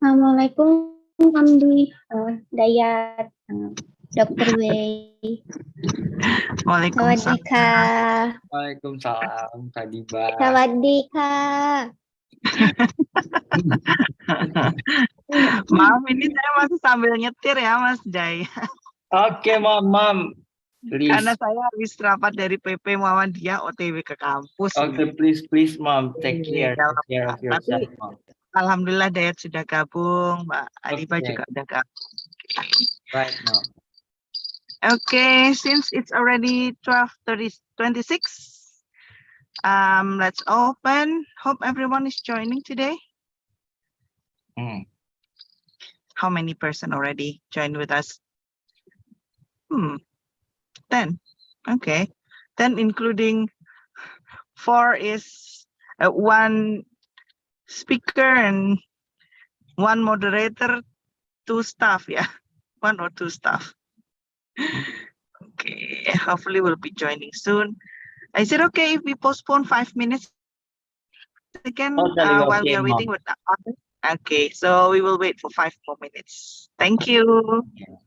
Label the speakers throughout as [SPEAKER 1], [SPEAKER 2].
[SPEAKER 1] Assalamualaikum Kang Dwi, Dayat, Dr. Wei.
[SPEAKER 2] Waalaikumsalam.
[SPEAKER 1] สวัสดีค่ะ
[SPEAKER 3] Waalaikumsalam, Kak Diba.
[SPEAKER 1] สวัสดีค่ะ
[SPEAKER 2] Maaf, ini saya masih sambil nyetir ya, Mas Jai.
[SPEAKER 3] Oke, Mam.
[SPEAKER 2] Karena
[SPEAKER 3] Please.
[SPEAKER 2] saya habis rapat dari PP Muhammadiyah OTW ke kampus.
[SPEAKER 3] Oke, please, Mom. Take care.
[SPEAKER 2] Iya,
[SPEAKER 3] Take care of yourself,
[SPEAKER 2] Tapi
[SPEAKER 3] Mom.
[SPEAKER 2] alhamdulillah Dayat sudah gabung, Mbak Aliba
[SPEAKER 3] Okay.
[SPEAKER 2] juga udah gabung.
[SPEAKER 3] Right, Mom.
[SPEAKER 2] Okay, since it's already 12:26, let's open. Hope everyone is joining today. How many person already joined with us? 10. Okay. 10 including 4 is 1 speaker and 1 moderator, 2 staff, yeah. 1 or 2 staff. Okay, hopefully we'll be joining soon. Is it okay if we postpone 5 minutes again
[SPEAKER 3] Totally
[SPEAKER 2] while we
[SPEAKER 3] okay,
[SPEAKER 2] are waiting
[SPEAKER 3] Mom.
[SPEAKER 2] with the author? Okay, so we will wait for 5 more minutes. Thank you.
[SPEAKER 3] Yeah.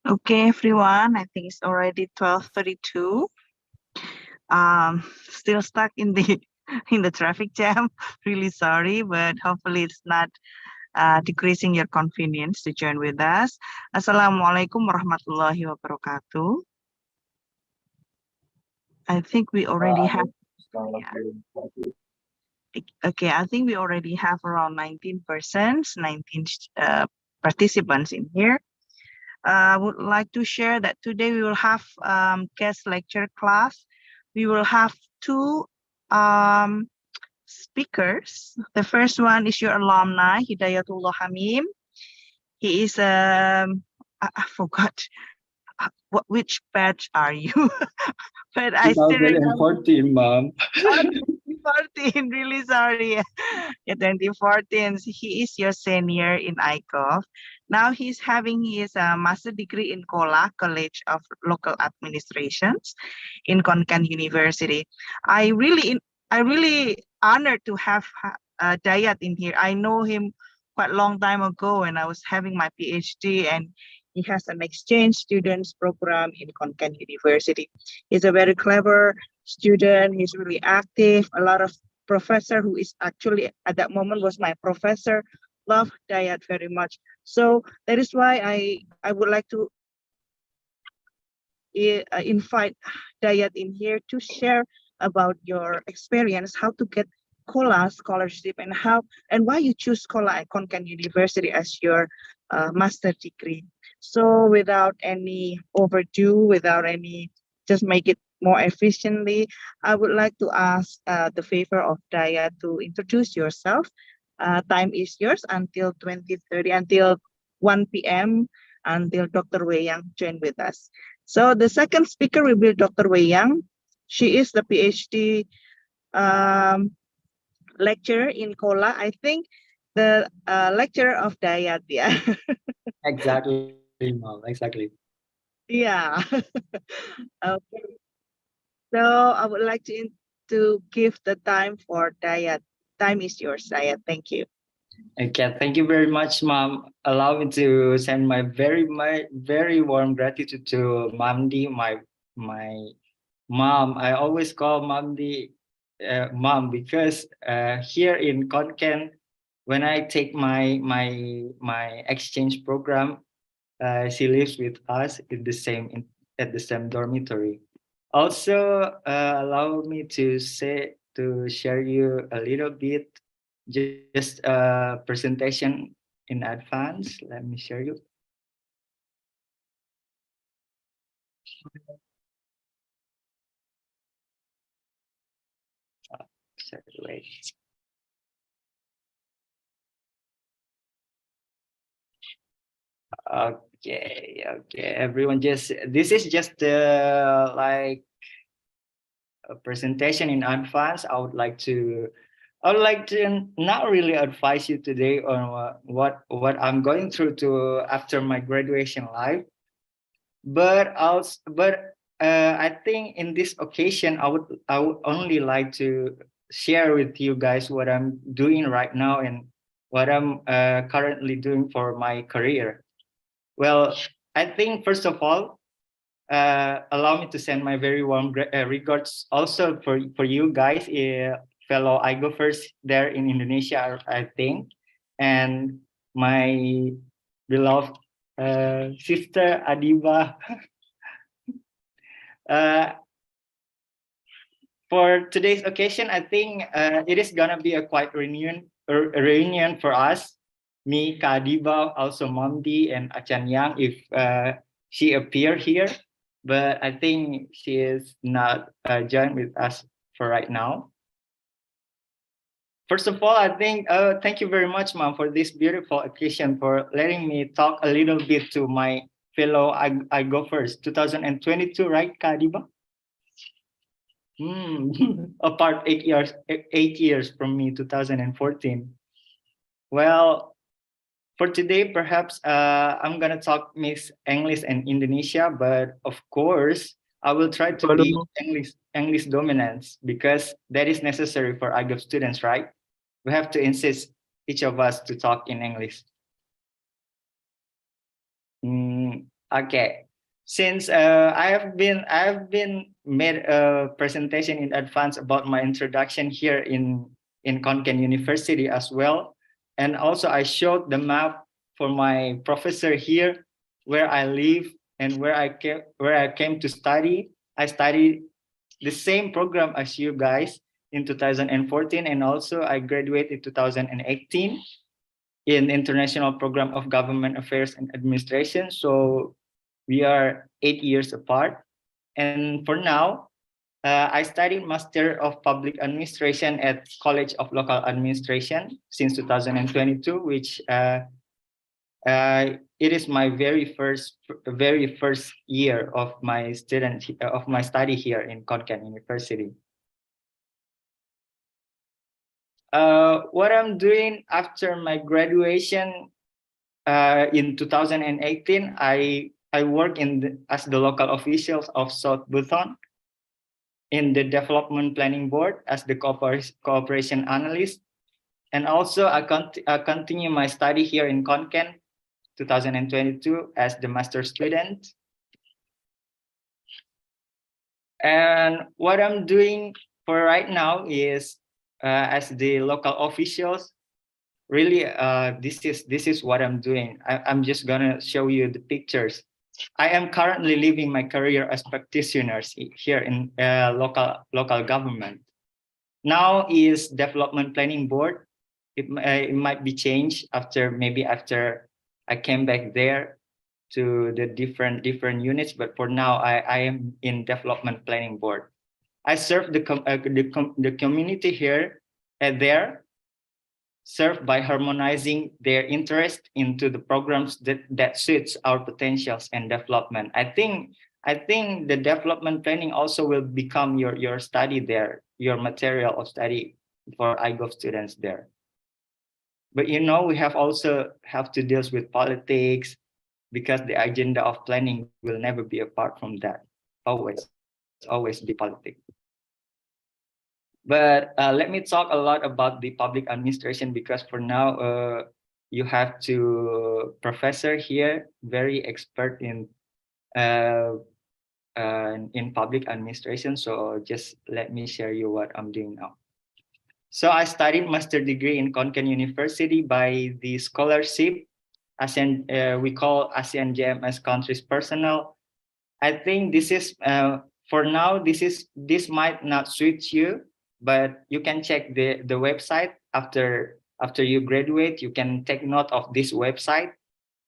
[SPEAKER 2] Okay, everyone. I think it's already 12:32. Still stuck in the in the traffic jam. Really sorry, but hopefully it's not decreasing your convenience to join with us. Assalamualaikum warahmatullahi wabarakatuh. I think we already have. Okay, I think we already have around 19 persons, 19 participants in here. I would like to share that today we will have guest lecture class. We will have two speakers. The first one is your alumni, Hidayatullah Hamim. He is I forgot which batch are you? But I still remember
[SPEAKER 3] 2014, mom.
[SPEAKER 2] 2014, really sorry. Yeah, 2014. He is your senior in IGOV. Now he's having his master degree in KOLA, College of Local Administrations, in Khon Kaen University. I really honored to have Dayat in here. I know him quite a long time ago when I was having my PhD, and he has an exchange students program in Khon Kaen University. He's a very clever student. He's really active. A lot of professor who is actually at that moment was my professor love Dayat very much. So that is why I would like to invite Dayat in here to share about your experience, how to get KOLA scholarship, and how and why you choose KOLA at Khon Kaen University as your master degree. So without any overdue, without any, just make it more efficiently, I would like to ask the favor of Dayat to introduce yourself. Time is yours until 2030, until 1 p.m. until Dr. Wei Yang join with us. So the second speaker will be Dr. Wei Yang. She is the PhD lecturer in KOLA. I think the lecturer of Dayat, yeah.
[SPEAKER 3] Exactly, mom. Exactly.
[SPEAKER 2] Yeah. Okay. So I would like to give the time for Dayat. Time is yours, Dayat. Thank you.
[SPEAKER 3] Okay, thank you very much, mom. Allow me to send my very warm gratitude to Mamdi, my mom. I always call Mamdi mom because here in Khon Kaen, when I take my exchange program, she lives with us in the same at the same dormitory. Also, allow me to share you a little bit, just a presentation in advance. Let me share you. Sorry, wait. Okay, everyone, just this is just like a presentation in advance. I would like to not really advise you today on what I'm going through to after my graduation life, but I think in this occasion I would only like to share with you guys what I'm doing right now and what I'm currently doing for my career. Well, I think first of all, allow me to send my very warm regards also for you guys, fellow IGOVers there in Indonesia, I think, and my beloved sister Adiba. For today's occasion, I think it is gonna be a quite reunion for us. Me, Kadiba, also Mamdi, and Achan Yang, if she appear here. But I think she is not joined with us for right now. First of all, I think thank you very much, Mom, for this beautiful occasion, for letting me talk a little bit to my fellow IGOVers 2022, right, Kadiba? Apart 8 years from me, 2014. Well, for today, perhaps I'm gonna talk mix English and Indonesia, but of course, I will try to be English dominance because that is necessary for IGOV students, right? We have to insist each of us to talk in English. Okay. since I have been made a presentation in advance about my introduction here in Khon Kaen University as well, and also I showed the map for my professor here where I live and where I came to study. I studied the same program as you guys in 2014, and also I graduated in 2018 in International Program of Government Affairs and Administration. So we are 8 years apart. And for now, I studied Master of Public Administration at College of Local Administration since 2022, which it is my very first year of my study here in Khon Kaen University. What I'm doing after my graduation in 2018, I work as the local officials of South Buton in the Development Planning Board as the cooperation analyst, and also I continue my study here in Khon Kaen 2022 as the master student. And what I'm doing for right now is as the local officials. Really, this is what I'm doing. I'm just gonna show you the pictures. I am currently living my career as practitioners here in local government. Now is Development Planning Board. It might be changed after I came back there to the different units. But for now, I am in Development Planning Board. I serve the community here and there, served by harmonizing their interest into the programs that suits our potentials and development. I think the development planning also will become your study there, your material of study for IGOV students there. But we have to deal with politics, because the agenda of planning will never be apart from that. Always be politics. But let me talk a lot about the public administration, because for now you have two professor here, very expert in public administration. So just let me share you what I'm doing now. So I studied master degree in Khon Kaen University by the scholarship ASEAN. We call ASEAN GMS countries personnel. I think this is for now. This might not suit you, but you can check the website after you graduate. You can take note of this website,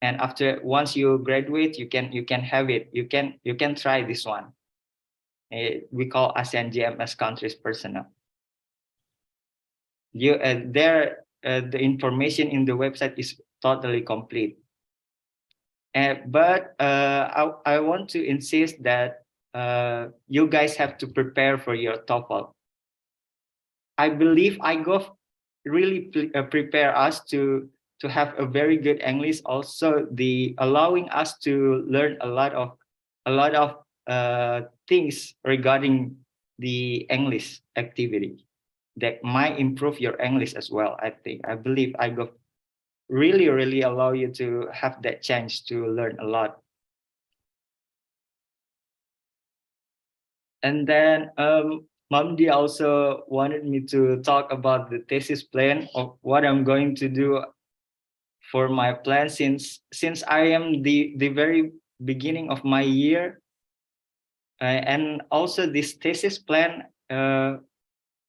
[SPEAKER 3] and once you graduate, you can have it. You can try this one. We call ASEAN GMS countries personnel. The information in the website is totally complete. But I want to insist that you guys have to prepare for your TOEFL. I believe IGOV really prepare us to have a very good English. Also, allowing us to learn a lot of things regarding the English activity that might improve your English as well. I believe IGOV really allow you to have that chance to learn a lot. And then Mamdi also wanted me to talk about the thesis plan of what I'm going to do for my plan, since I am the very beginning of my year, and also this thesis plan.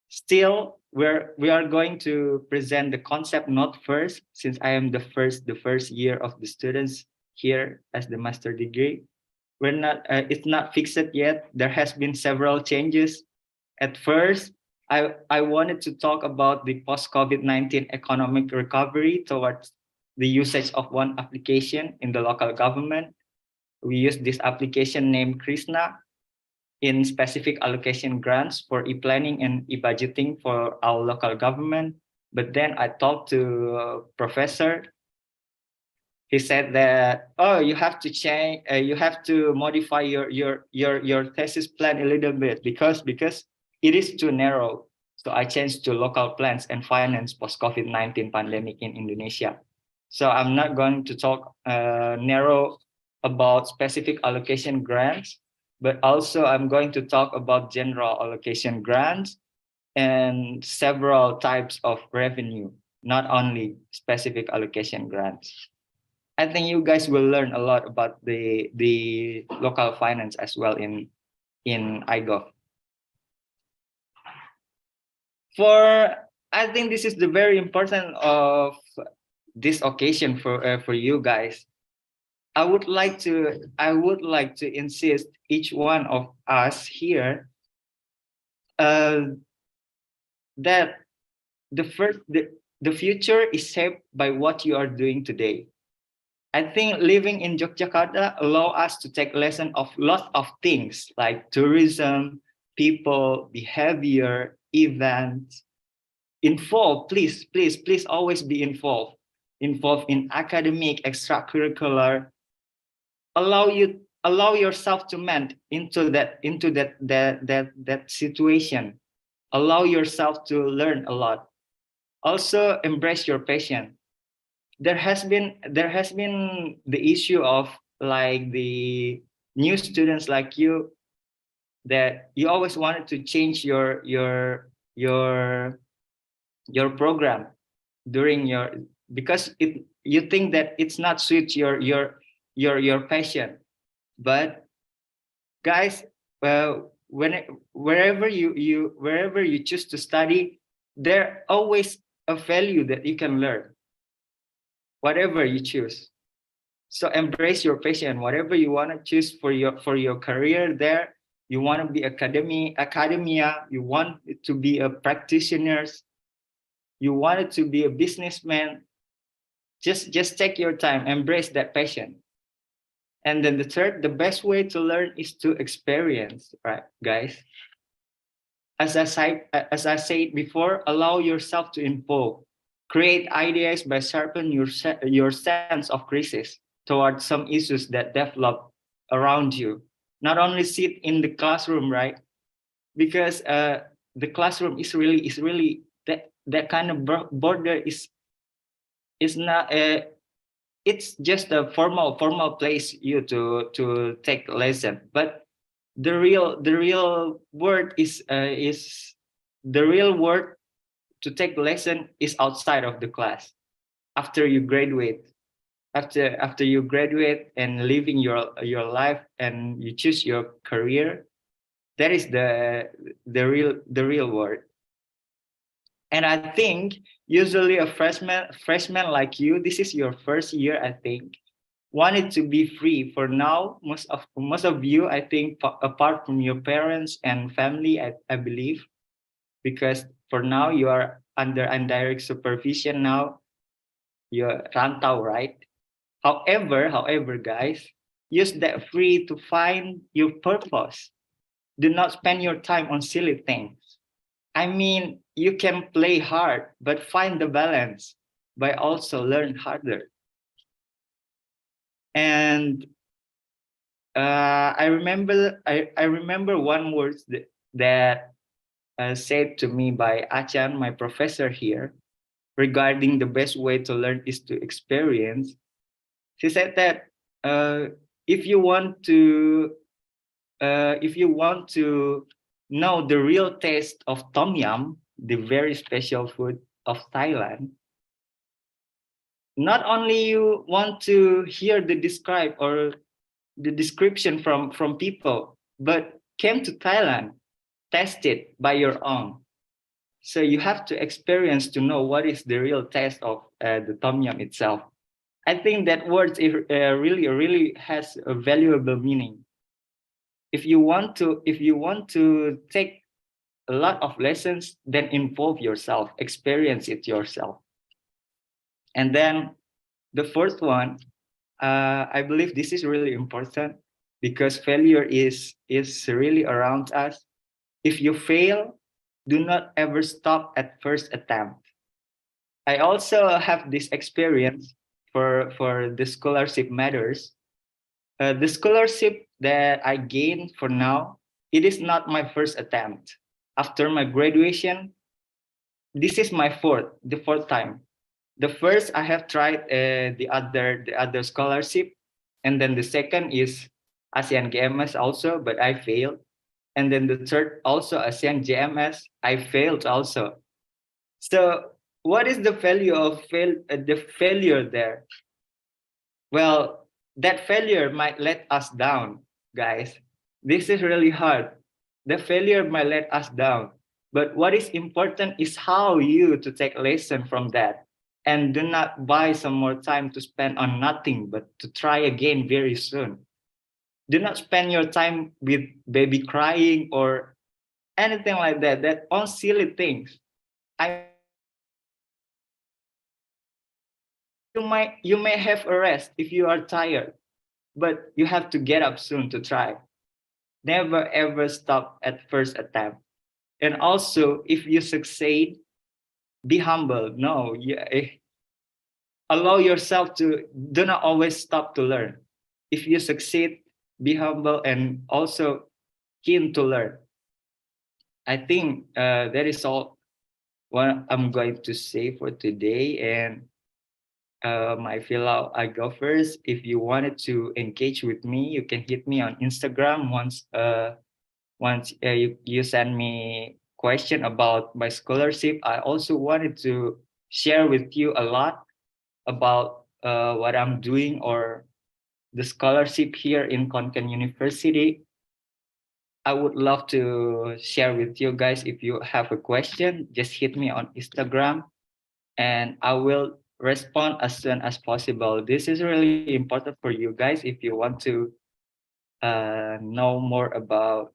[SPEAKER 3] Still, we are going to present the concept note first, since I am the first year of the students here as the master degree. It's not fixed yet. There has been several changes. At first, I wanted to talk about the post-COVID-19 economic recovery towards the usage of one application in the local government. We use this application named Krishna in specific allocation grants for e-planning and e-budgeting for our local government. But then I talked to a professor. He said that, you have to change, you have to modify your thesis plan a little bit because it is too narrow. So I changed to local plans and finance post-COVID-19 pandemic in Indonesia. So I'm not going to talk narrow about specific allocation grants, but also I'm going to talk about general allocation grants and several types of revenue, not only specific allocation grants. I think you guys will learn a lot about the local finance as well in IGOV. I think this is the very important of this occasion for you guys. I would like to insist each one of us here that the future is shaped by what you are doing today. I think living in Yogyakarta allow us to take lesson of lots of things like tourism, people, behavior, events. Involved, please always be involved in academic, extracurricular. Allow yourself to mend into that situation. Allow yourself to learn a lot. Also embrace your passion. There has been the issue of like the new students like you, that you always wanted to change your program during your, because you think that it's not suit your passion. But guys, wherever you choose to study, there always a value that you can learn, whatever you choose. So embrace your passion, whatever you want to choose for your career there. You want to be academia, you want to be a practitioner, you wanted to be a businessman, just take your time, embrace that passion. And then the best way to learn is to experience, right, guys? As I said before, allow yourself to involve, create ideas by sharpening your sense of crisis towards some issues that develop around you. Not only sit in the classroom, right? Because the classroom is really that kind of border is not it's just a formal place you to take a lesson, but the real word is the real word to take lesson is outside of the class. After you graduate, after you graduate and living your life and you choose your career, that is the real word. And I think usually a freshman like you, this is your first year, I think, wanted to be free. For now, most of you, I think, apart from your parents and family, I believe, because for now you are under indirect supervision now. You're rantau, right? However, guys, use that free to find your purpose. Do not spend your time on silly things. I mean, you can play hard, but find the balance by also learn harder. And I remember one word that said to me by Achan, my professor here, regarding the best way to learn is to experience. She said that if you want to know the real taste of tom yum, the very special food of Thailand, not only you want to hear the description from people, but came to Thailand, test it by your own. So you have to experience to know what is the real taste of the tom yum itself. I think that word really has a valuable meaning. If you want to take a lot of lessons, then involve yourself, experience it yourself. And then the fourth one, I believe this is really important because failure is really around us. If you fail, do not ever stop at first attempt. I also have this experience for the scholarship matters. The scholarship that I gained for now, it is not my first attempt. After my graduation, this is my the fourth time. The first I have tried the other scholarship, And then the second is ASEAN GMS also, but I failed. And then the third also ASEAN GMS, I failed also. So what is the value of the failure there? Well, that failure might let us down, guys. This is really hard. The failure might let us down. But what is important is how you to take lesson from that and do not buy some more time to spend on nothing, but to try again very soon. Do not spend your time with baby crying or anything like that. That all silly things. I you may have a rest if you are tired, but you have to get up soon to try. Never ever stop at first attempt. And also, if you succeed, be humble. No, allow yourself to do not always stop to learn. If you succeed, be humble and also keen to learn. I think that is all what I'm going to say for today. And my fellow IGOVers, if you wanted to engage with me, you can hit me on Instagram once you send me question about my scholarship. I also wanted to share with you a lot about what I'm doing or the scholarship here in Khon Kaen University. I would love to share with you guys. If you have a question, just hit me on Instagram and I will respond as soon as possible. This is really important for you guys if you want to know more about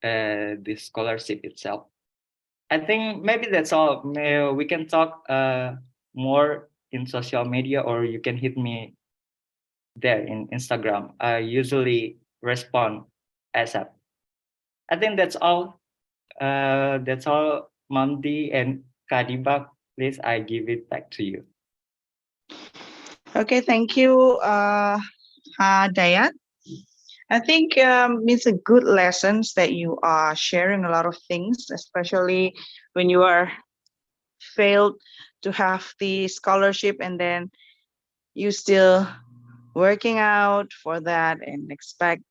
[SPEAKER 3] the scholarship itself. I think maybe that's all. We can talk more in social media, or you can hit me there in Instagram. I usually respond ASAP. I think that's all. That's all, Mamdi and Kadibak. Please, I give it back to you.
[SPEAKER 2] Okay, thank you, Dayat. I think it's a good lessons that you are sharing a lot of things, especially when you are failed to have the scholarship and then you still working out for that and expect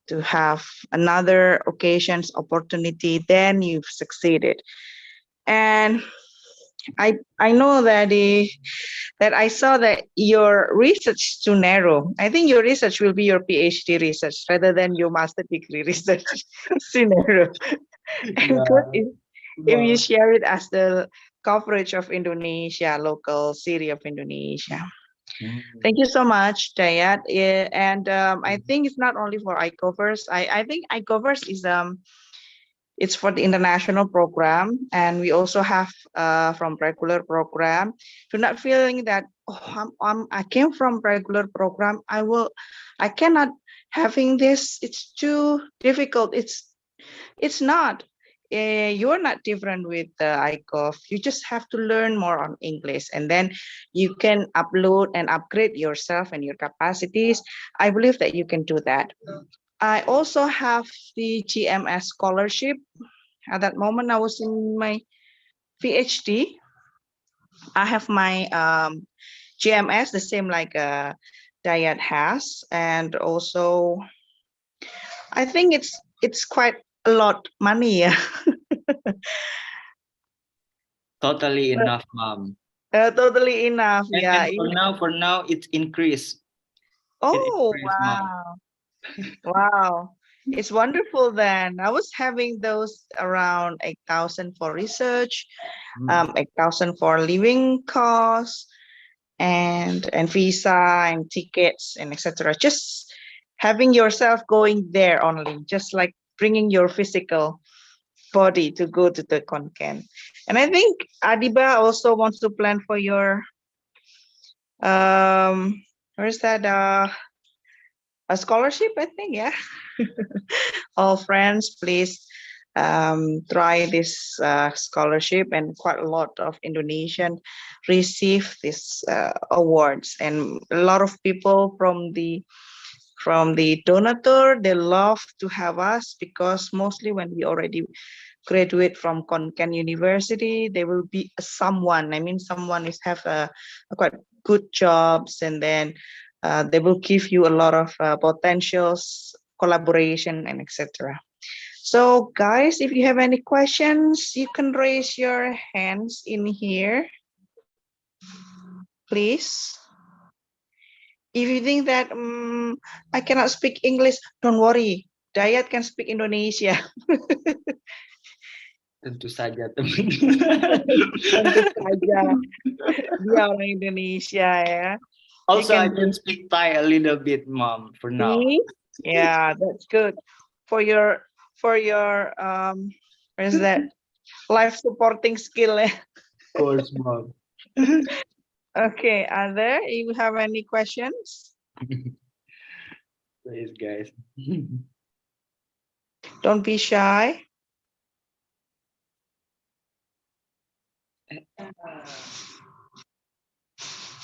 [SPEAKER 2] to have another occasions opportunity, then you've succeeded. And I know that that I saw that your research is too narrow. I think your research will be your PhD research rather than your master degree research. It's too narrow. And good if you share it as the coverage of Indonesia, local city of Indonesia. Thank you so much, Dayat. And I think it's not only for IGOVers. I think IGOVers is it's for the international program, and we also have from regular program. Do not feeling that I came from regular program. I cannot having this. It's too difficult. It's not. You're not different with the IGOV. You just have to learn more on English, and then you can upload and upgrade yourself and your capacities. I believe that you can do that. I also have the GMS scholarship. At that moment, I was in my PhD. I have my GMS, the same like Dayat has, and also I think it's quite a lot money. Yeah.
[SPEAKER 3] Totally enough, Mom.
[SPEAKER 2] Totally enough.
[SPEAKER 3] And,
[SPEAKER 2] Yeah.
[SPEAKER 3] and for now, it's increased.
[SPEAKER 2] Oh,
[SPEAKER 3] Mom.
[SPEAKER 2] wow. Wow. It's wonderful then. I was having those around 8,000 for research, 8,000 for living costs and visa and tickets and etc. Just having yourself going there only, just like bringing your physical body to go to the Khon Kaen. And I think Adiba also wants to plan for your where's that a scholarship, I think. Yeah. All friends, please try this scholarship, and quite a lot of Indonesian receive these awards, and a lot of people from the donator, they love to have us, because mostly when we already graduate from Khon Kaen University, they will be someone. I mean, someone is have a quite good jobs, and then They will give you a lot of potentials, collaboration, and etc. So guys, if you have any questions, you can raise your hands in here, please. If you think that I cannot speak English, don't worry. Dayat can speak Indonesia.
[SPEAKER 3] Tentu saja teman.
[SPEAKER 2] Tentu saja. Dia orang Indonesia ya.
[SPEAKER 3] Also, I
[SPEAKER 2] can
[SPEAKER 3] can speak Thai a little bit, Mom, for now.
[SPEAKER 2] See? Yeah, that's good. For your what is that? Life supporting skill.
[SPEAKER 3] Of course, Mom.
[SPEAKER 2] Okay, are there? You have any questions?
[SPEAKER 3] Please, guys.
[SPEAKER 2] Don't be shy.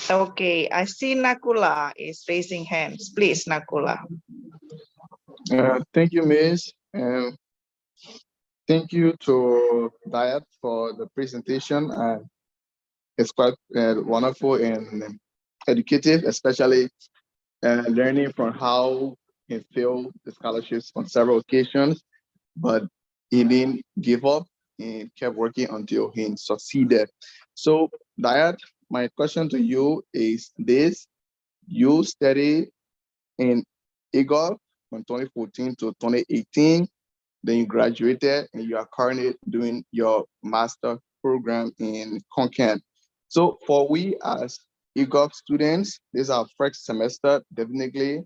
[SPEAKER 2] Okay, I see Nakula is raising hands. Please, Nakula.
[SPEAKER 4] Thank you, Miss. And thank you to Diet for the presentation. It's quite wonderful and educative, especially learning from how he failed the scholarships on several occasions, but he didn't give up and kept working until he succeeded. So, Diet, my question to you is this: you study in IGOV from 2014 to 2018. Then you graduated and you are currently doing your master program in Khon Kaen. So for we as IGOV students, this is our first semester, definitely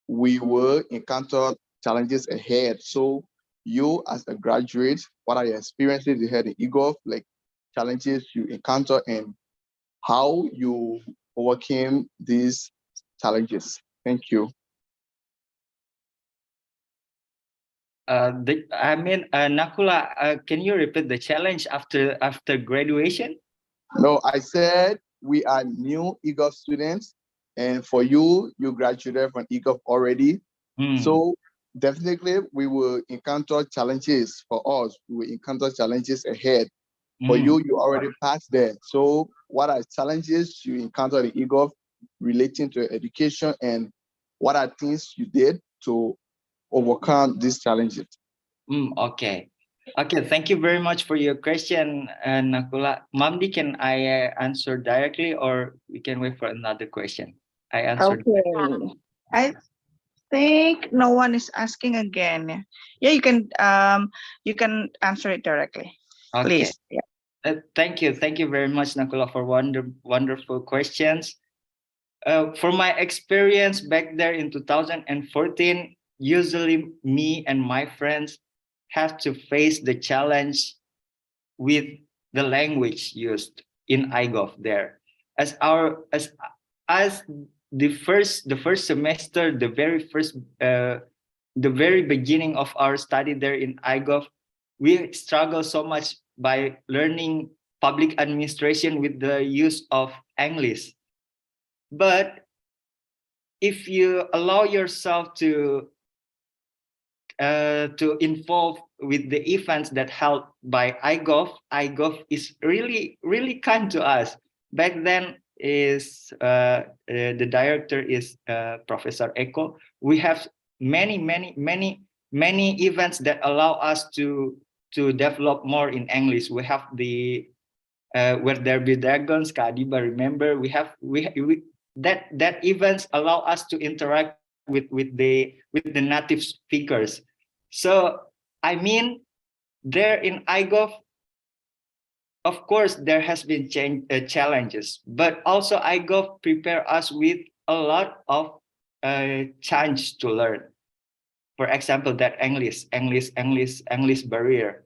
[SPEAKER 4] we will encounter challenges ahead. So you as a graduate, what are your experiences you had in IGOV, like challenges you encounter and how you overcame these challenges? Thank you.
[SPEAKER 3] Nakula, can you repeat the challenge after graduation?
[SPEAKER 4] No, I said we are new IGOV students, and for you, you graduated from IGOV already. So definitely we will encounter challenges for us. We will encounter challenges ahead. For you, you already passed there. So what are challenges you encountered in IGOV relating to education, and what are things you did to overcome these challenges?
[SPEAKER 3] Okay. Thank you very much for your question, Nakula. Mamdi, can I answer directly, or we can wait for another question? I answered.
[SPEAKER 2] Okay. I think no one is asking again. Yeah, you can answer it directly.
[SPEAKER 3] Okay.
[SPEAKER 2] Please. Yeah.
[SPEAKER 3] Thank you very much, Nakula, for wonderful questions. For my experience back there in 2014, usually me and my friends have to face the challenge with the language used in IGOV there. As the first semester, the very beginning of our study there in IGOV, we struggle so much by learning public administration with the use of English. But if you allow yourself to involve with the events that held by IGOV is really kind to us. Back then, the director is Professor Eko. We have many events that allow us to develop more in English. We have the Where There Be Dragons, Kadiba, remember? We that events allow us to interact with the native speakers. So I mean, there in IGOV, of course, there has been challenges, but also IGOV prepare us with a lot of chance to learn. For example, that English barrier.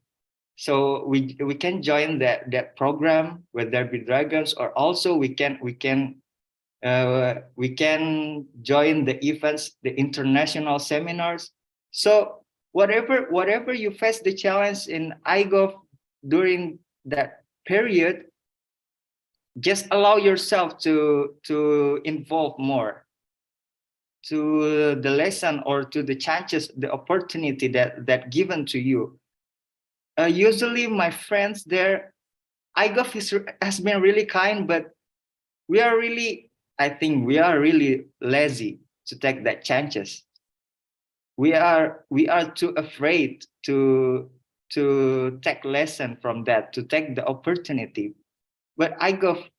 [SPEAKER 3] So we can join that program Where There Be Dragons, or also we can join the events, the international seminars. So whatever you face the challenge in IGOV during that period, just allow yourself to involve more to the lesson or to the chances, the opportunity that given to you. Usually my friends there, IGOV has been really kind, but we are really I think we are really lazy to take that chances. We are too afraid to take lesson from that, to take the opportunity. But IGOV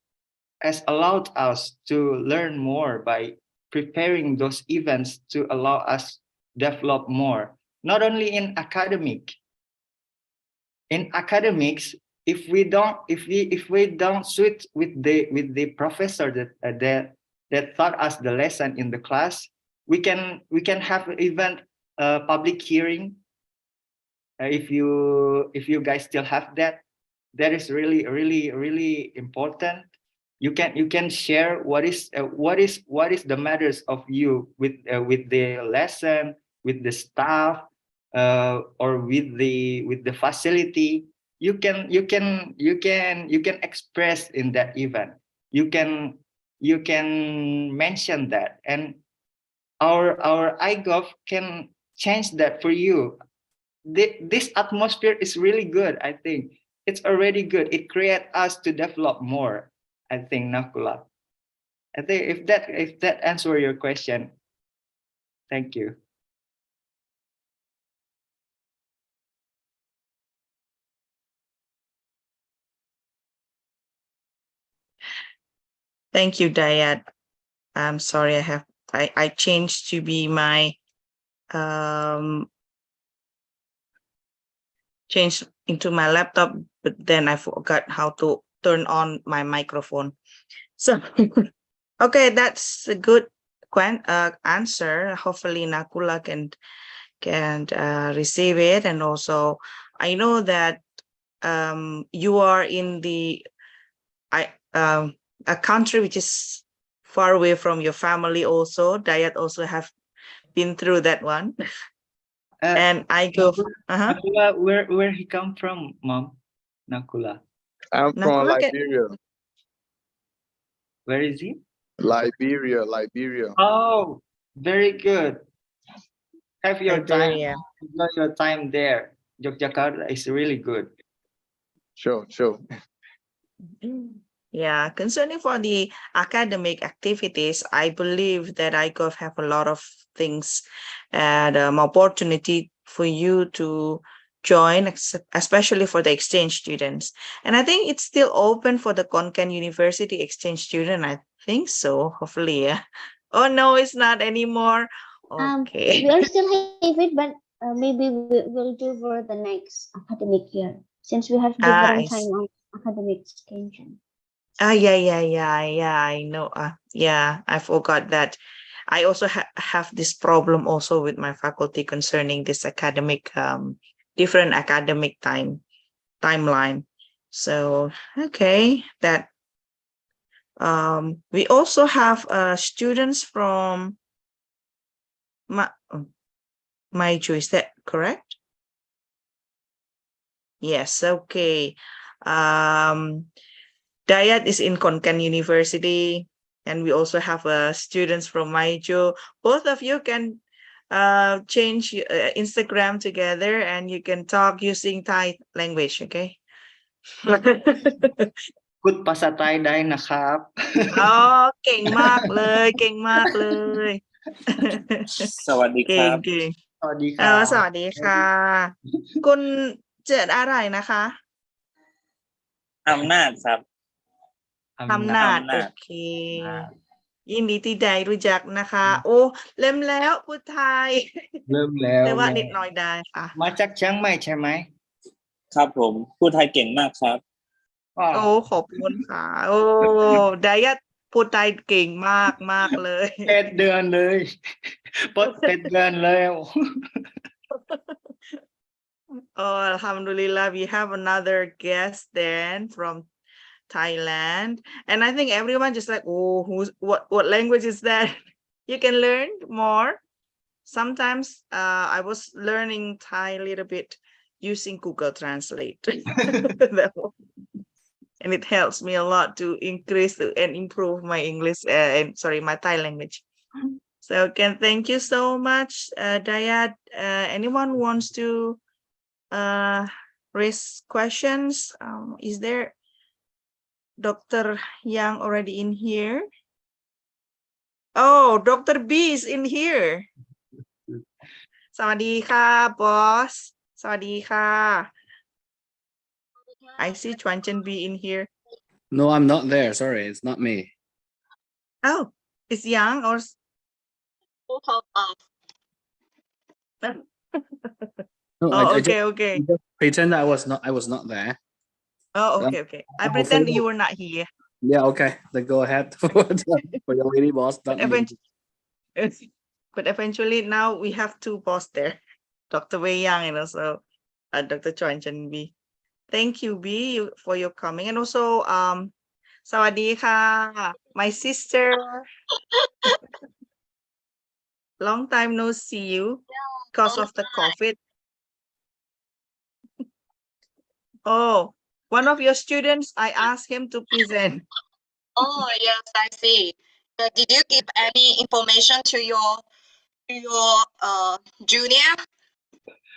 [SPEAKER 3] has allowed us to learn more by preparing those events to allow us develop more, not only in academics, if we don't suit with the professor that taught us the lesson in the class, we can have even public hearing. If you guys still have that is really important. You can share what is the matters of you with the lesson, with the staff, or with the facility. You can express in that event. You can mention that, and our IGOV can change that for you. This atmosphere is really good. I think it's already good. It creates us to develop more, I think, Nakula. I think if that answer your question, thank you.
[SPEAKER 2] Thank you, Dayat. I'm sorry, I changed to be my changed into my laptop, but then I forgot how to turn on my microphone. So okay, that's a good answer. Hopefully Nakula can receive it. And also I know that you are in a country which is far away from your family also. Dayat also have been through that one. And I go
[SPEAKER 3] Nakula, where he come from, Mom? Nakula.
[SPEAKER 4] I'm from
[SPEAKER 2] Nakula
[SPEAKER 4] Liberia.
[SPEAKER 3] Where is he?
[SPEAKER 4] Liberia.
[SPEAKER 3] Oh, very good. Have your
[SPEAKER 2] Liberia.
[SPEAKER 3] time. Enjoy your time there. Yogyakarta is really good.
[SPEAKER 4] Sure.
[SPEAKER 2] Yeah, concerning for the academic activities, I believe that IGOV have a lot of things and opportunity for you to join, especially for the exchange students. And I think it's still open for the Khon Kaen University exchange student. I think so. Hopefully, yeah. Oh no, it's not anymore. Okay.
[SPEAKER 1] We are still have it, but maybe we'll do for the next academic year, since we have different time of academic schedule.
[SPEAKER 2] Yeah, I know. Yeah, I forgot that. I also have this problem also with my faculty concerning this academic, different academic timeline. So, okay, that we also have students from Maiju, is that correct? Yes, okay. Dayat is in Khon Kaen University, and we also have students from Maiju. Both of you can change Instagram together, and you can talk using Thai language, okay?
[SPEAKER 3] พูดภาษาไทยได้นะครับ
[SPEAKER 2] อ๋อเก่งมากเลยเก่งมากเลย
[SPEAKER 5] สวัสดีครับ
[SPEAKER 2] เก่ง
[SPEAKER 3] สวัสดีครับ
[SPEAKER 2] สวัสดีค่ะ คุณเจิดอะไรนะคะ
[SPEAKER 5] อำนาจครับ
[SPEAKER 2] อำนาจโอเค ยินดีที่ได้รู้จักนะคะ โอ้เล่มแล้วพูดไทย
[SPEAKER 3] เริ่มแล้ว
[SPEAKER 2] แต่ว่านิดหน่อยได้ค่ะ
[SPEAKER 3] มาจากเชียงใหม่ใช่ไหม
[SPEAKER 5] ครับผมพูดไทยเก่งมากครับ
[SPEAKER 2] โอ้ขอบคุณค่ะ โอ้ไดยัตพูดไทยเก่งมากมากเลย
[SPEAKER 3] 8 เดือนเลยปด8 เดือนแล้ว
[SPEAKER 2] Oh, Alhamdulillah, we have another guest then from Thailand, and I think everyone just like, oh, what language is that? You can learn more. Sometimes I was learning Thai a little bit using Google Translate. And it helps me a lot to increase and improve my English and my Thai language. So again, thank you so much, Dayat. Anyone wants to raise questions? Is there Dr. Yang already in here? Oh, Dr. B is in here. สวัสดีค่ะ boss สวัสดีค่ะ I see Chuanchen B in here.
[SPEAKER 6] No, I'm not there. Sorry, it's not me.
[SPEAKER 2] Oh, it's Yang or
[SPEAKER 6] No,
[SPEAKER 2] oh,
[SPEAKER 6] I just
[SPEAKER 2] okay.
[SPEAKER 6] pretend I was not there.
[SPEAKER 2] Oh, okay. I
[SPEAKER 6] I'll
[SPEAKER 2] pretend
[SPEAKER 6] follow.
[SPEAKER 2] you were not here.
[SPEAKER 6] Yeah, okay. Then go ahead for your lady boss.
[SPEAKER 2] But
[SPEAKER 6] Not me.
[SPEAKER 2] eventually now we have two boss there. Dr. Wei Yang and also Dr. Chuanchen B. Thank you, B, for your coming. And also, สวัสดีค่ะ my sister. Long time no see you because of the COVID. Oh, one of your students, I asked him to present.
[SPEAKER 7] Oh, yes, I see. Did you give any information to your junior?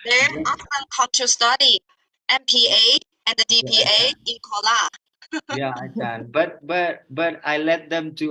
[SPEAKER 7] They often come to study MPA and the DPA in Kola.
[SPEAKER 3] Yeah, Ajahn. But I let them to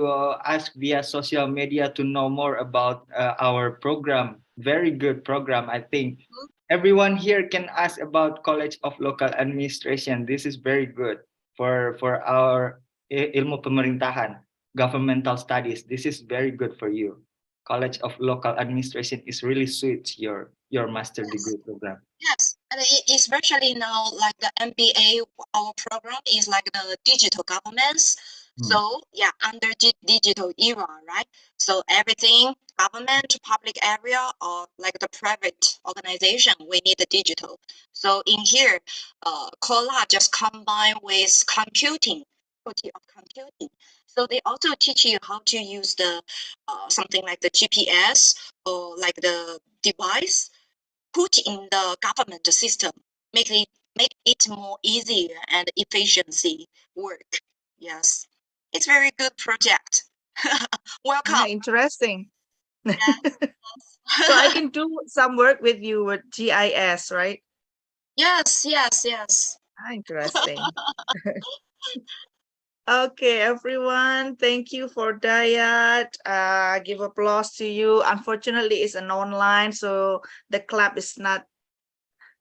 [SPEAKER 3] ask via social media to know more about our program. Very good program, I think. Everyone here can ask about College of Local Administration. This is very good for our ilmu pemerintahan, governmental studies. This is very good for you. College of Local Administration is really suits your master degree program.
[SPEAKER 7] Yes, and especially now, like the MBA, our program is like the digital governments. So yeah, under digital era, right? So everything, government, public area, or like the private organization, we need the digital. So in here, Cola just combine with computing, faculty of computing. So they also teach you how to use the something like the GPS or like the device put in the government system, make it more easier and efficiency work. Yes, it's very good project. Welcome.
[SPEAKER 2] Interesting.
[SPEAKER 7] Yes.
[SPEAKER 2] So I can do some work with you with GIS, right?
[SPEAKER 7] Yes.
[SPEAKER 2] Interesting. Okay, everyone, thank you for Dayat. Give applause to you. Unfortunately, it's an online, so the clap is not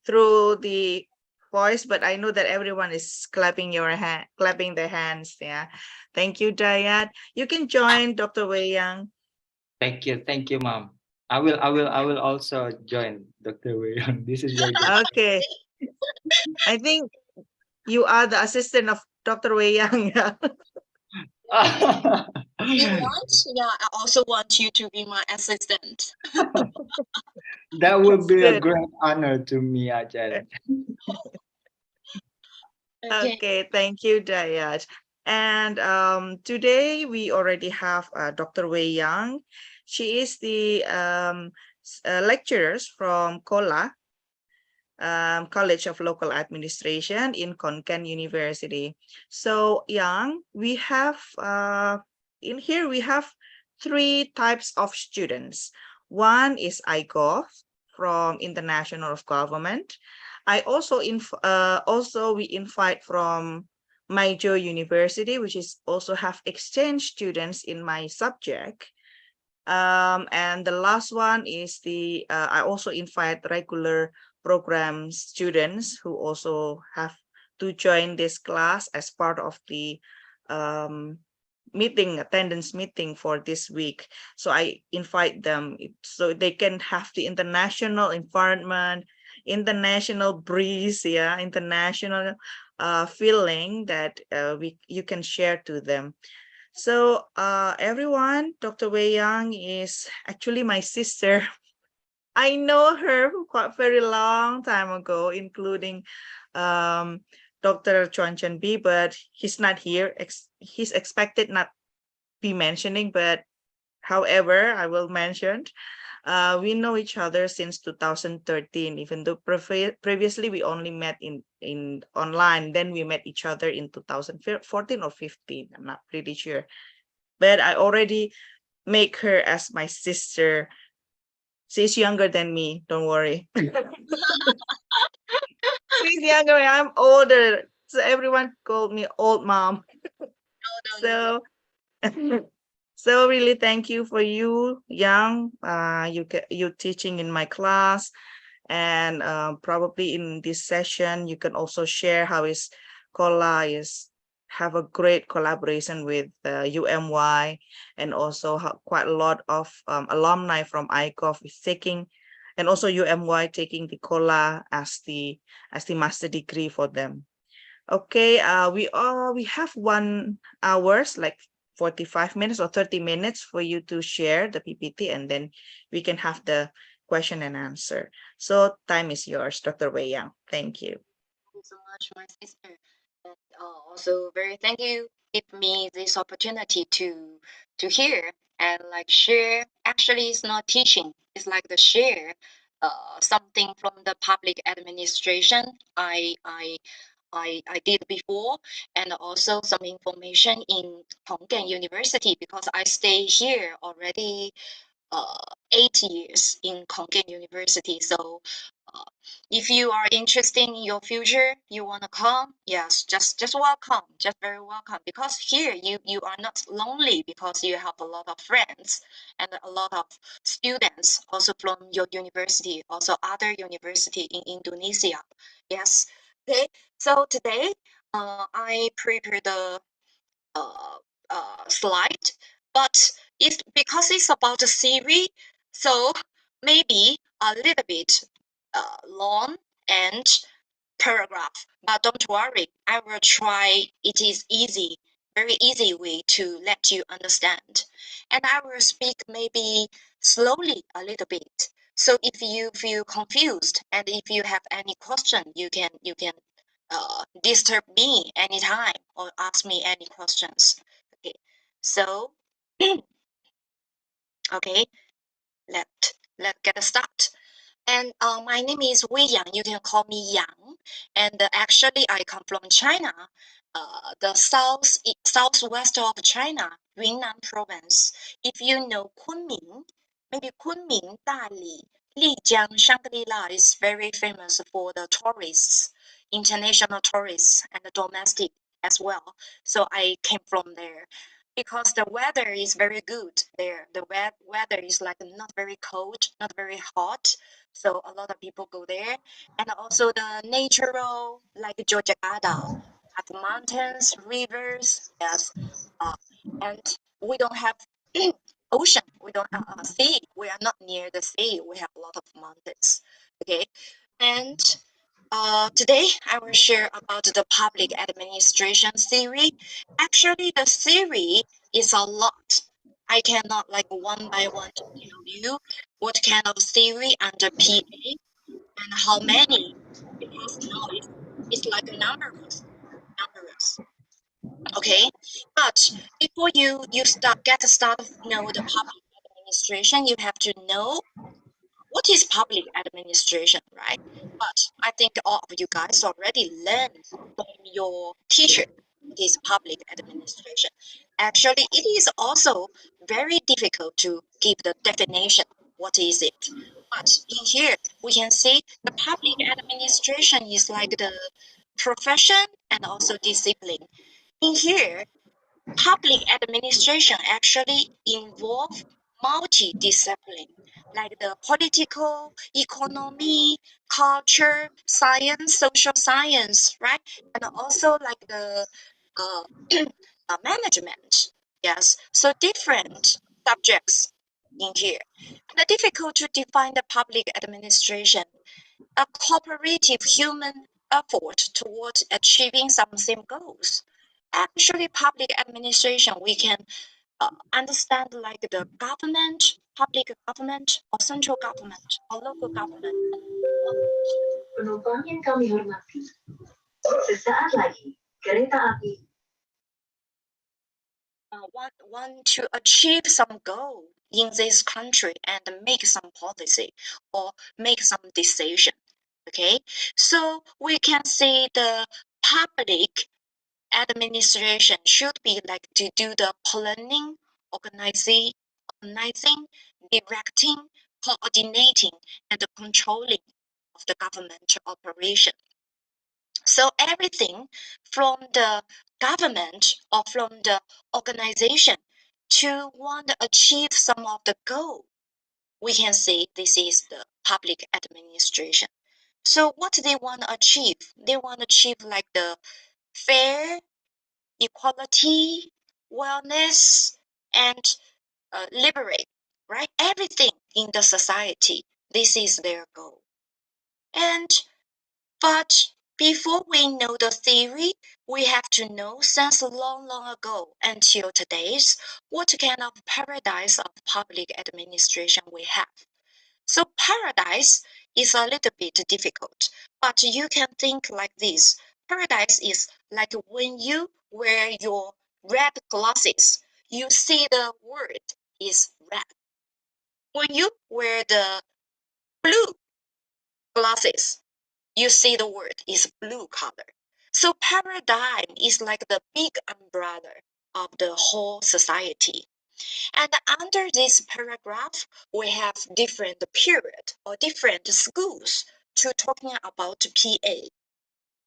[SPEAKER 2] through the voice, but I know that everyone is clapping their hands. Yeah, thank you, Dayat. You can join Dr. Wei Yang.
[SPEAKER 3] Thank you, Mom. I will also join Dr. Wei. This is very good.
[SPEAKER 2] Okay, I think you are the assistant of Dr. Wei Yang.
[SPEAKER 7] You want? Yeah, I also want you to be my assistant.
[SPEAKER 3] That would be a
[SPEAKER 2] Good.
[SPEAKER 3] great honor to me, Ajahn.
[SPEAKER 2] Okay, thank you, Dayat. And today we already have Dr. Wei Yang. She is the lecturers from KOLA, College of Local Administration in Khon Kaen University. So Yang, we have in here we have three types of students. One is IGOV from International of Government. I also we invite from Major University, which is also have exchange students in my subject. And the last one is the I also invite regular program students who also have to join this class as part of the attendance meeting for this week. So I invite them so they can have the international environment, international breeze, yeah, international feeling that you can share to them. So everyone, Dr. Wei Yang is actually my sister. I know her quite very long time ago, including Dr. Chuanchen B, but he's not here. He's expected not be mentioning, but however, I will mention. We know each other since 2013, even though previously we only met in online. Then we met each other in 2014 or 15. I'm not pretty sure. But I already make her as my sister. She's younger than me, don't worry. She's younger, I'm older. So everyone called me old mom. So So really thank you for you, Yang. You teaching in my class, and probably in this session you can also share how is Kola is have a great collaboration with UMY, and also quite a lot of alumni from IGOV is taking, and also UMY taking the Kola as the master degree for them. Okay, we have 1 hours, like 45 minutes or 30 minutes for you to share the PPT, and then we can have the question and answer. So time is yours, Dr. Wei Yang. Thank you.
[SPEAKER 7] Thank you so much, my sister. And also very thank you give me this opportunity to hear and like share. Actually, it's not teaching. It's like the share something from the public administration I did before, and also some information in Khon Kaen University because I stay here already 8 years in Khon Kaen University. So if you are interested in your future, you want to come, yes, just welcome, just very welcome. Because here you are not lonely because you have a lot of friends and a lot of students also from your university, also other university in Indonesia. Yes. Okay. So today, I prepared the slide, but it's because it's about a series, so maybe a little bit long and paragraph. But don't worry, I will try. It is easy, very easy way to let you understand, and I will speak maybe slowly a little bit. So if you feel confused and if you have any question, you can disturb me anytime or ask me any questions. Okay, so okay, let get a start. And my name is Wei Yang. You can call me Yang. And actually, I come from China, the southwest of China, Yunnan province. If you know Kunming, maybe Kunming, Dali, Lijiang, Shangri-La is very famous for the tourists, international tourists, and the domestic as well. So I came from there because the weather is very good there. The weather is like not very cold, not very hot. So a lot of people go there. And also the natural, like Yogyakarta, have mountains, rivers, yes. Uh, and we don't have ocean. We don't sea. We are not near the sea. We have a lot of mountains. Okay. And today I will share about the public administration theory. Actually, the theory is a lot. I cannot like one by one to tell you what kind of theory under PA and how many, because now it's like numbers. Okay, but before you get started know the public administration, you have to know what is public administration, right? But I think all of you guys already learned from your teacher what is public administration. Actually, it is also very difficult to give the definition. What is it? But in here, we can see the public administration is like the profession and also discipline. In here, public administration actually involve multi-discipline, like the political, economy, culture, science, social science, right? And also like the uh, management. Yes, so different subjects in here. And difficult to define the public administration, a cooperative human effort towards achieving some same goals. Actually, public administration, we can understand like the government, public government, or central government, or local government.
[SPEAKER 8] Penumpang yang kami hormati, sesaat lagi kereta api
[SPEAKER 7] Want to achieve some goal in this country and make some policy or make some decision. Okay, so we can see the public administration should be like to do the planning, organizing, directing, coordinating, and the controlling of the government operation. So everything from the government or from the organization to want to achieve some of the goal, we can say this is the public administration. So what they want to achieve? They want to achieve like the fair, equality, wellness, and liberate, right? Everything in the society. This is their goal. But before we know the theory, we have to know since long, long ago until today's what kind of paradise of public administration we have. So paradise is a little bit difficult, but you can think like this. Paradise is like when you wear your red glasses, you see the word is red. When you wear the blue glasses, you see the word is blue color. So paradigm is like the big umbrella of the whole society. And under this paragraph, we have different period or different schools to talking about PA.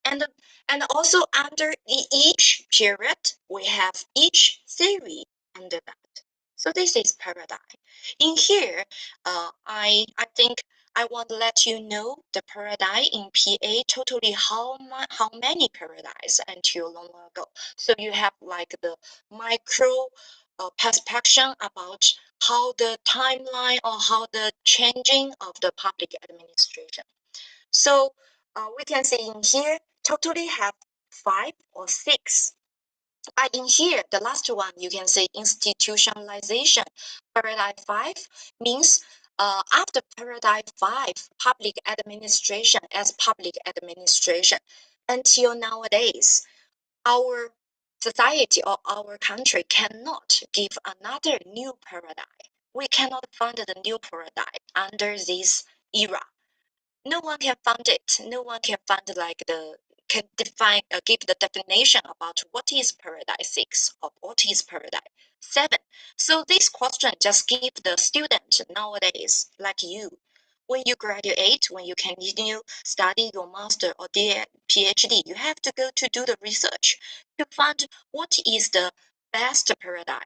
[SPEAKER 7] And also under each period, we have each theory under that. So this is paradigm. In here, I think I want to let you know the paradigm in PA totally how many paradigms until long ago. So you have like the micro perspective about how the timeline or how the changing of the public administration. So we can say in here totally have 5 or 6. But in here, the last one, you can say institutionalization. Paradigm 5 means after paradigm 5, public administration as public administration, until nowadays, our society or our country cannot give another new paradigm. We cannot find the new paradigm under this era. No one can find it. No one can find like can define give the definition about what is paradise 6 or what is paradise 7. So this question just give the student nowadays like you. When you graduate, when you continue study your master or PhD, you have to go to do the research to find what is the best paradigm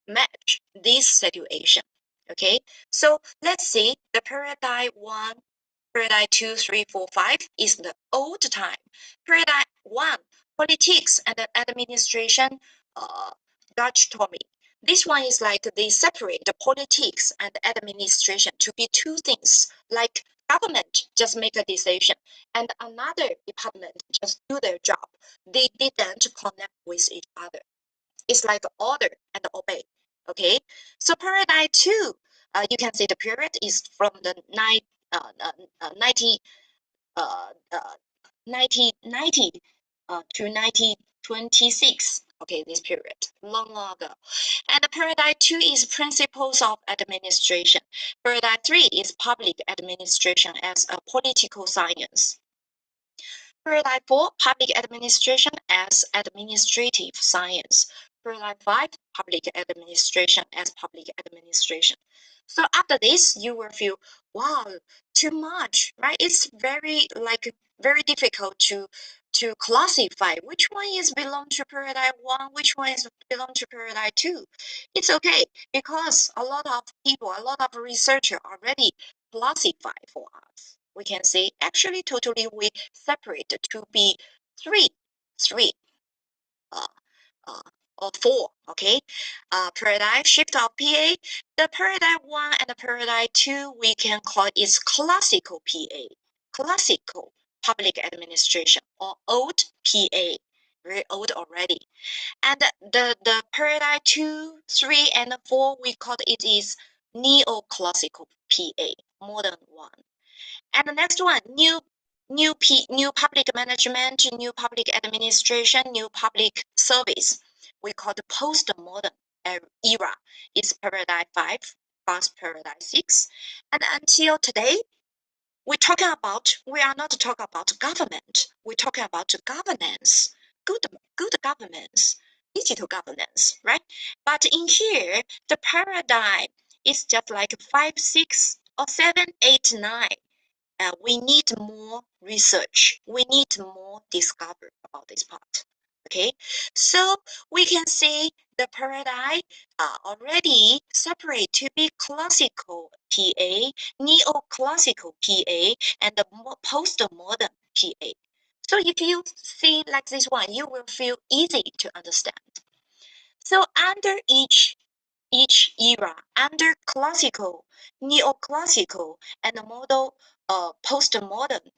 [SPEAKER 7] match this situation. Okay, so let's see the paradigm 1. Paradigm 2, 3, 4, 5 is the old time. Paradigm 1, politics and administration, dichotomy. This one is like they separate the politics and administration to be two things. Like government just make a decision and another department just do their job. They didn't connect with each other. It's like order and obey. Okay, so paradigm 2, you can see the period is from the 1990 to 1926. Okay, this period, long ago. And the paradigm 2 is principles of administration. Paradigm 3 is public administration as a political science. Paradigm 4, public administration as administrative science. Paradigm 5, public administration as public administration. So after this, you will feel, wow, too much, right? It's very difficult to classify which one is belong to paradigm 1, which one is belong to paradigm 2. It's okay because a lot of people, a lot of researchers already classify for us. We can say actually totally we separate to be three uh, or 4. Okay, paradigm shift of PA. The paradigm 1 and the paradigm 2 we can call is classical PA, classical public administration or old PA, very old already. And the paradigm 2, 3, and 4 we call it is neoclassical PA, modern one. And the next one, new public management, new public administration, new public service. We call the postmodern era. It's paradigm 5, past paradigm 6. And until today, we are not talking about government. We're talking about governance, good governance, digital governance, right? But in here, the paradigm is just like 5, 6, or 7, 8, 9. We need more research. We need more discovery about this part. Okay, so we can see the paradigm already separate to be classical PA, neoclassical PA, and the postmodern PA. So if you see like this one, you will feel easy to understand. So under each era, under classical, neoclassical, and the model postmodern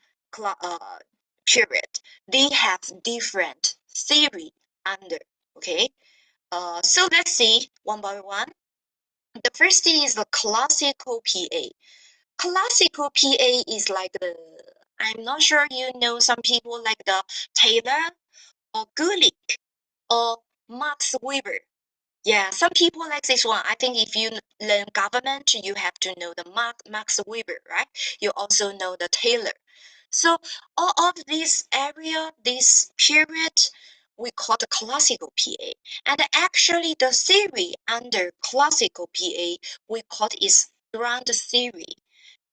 [SPEAKER 7] period, they have different theory under. Okay, so let's see one by one. The first is the classical PA. Classical PA is like the, I'm not sure you know some people like the Taylor or Gulick or Max Weber. Yeah, some people like this one. I think if you learn government, you have to know the Max Weber, right? You also know the Taylor. So all of this area, this period, we call the classical PA. And actually the theory under classical PA, we call it is ground theory.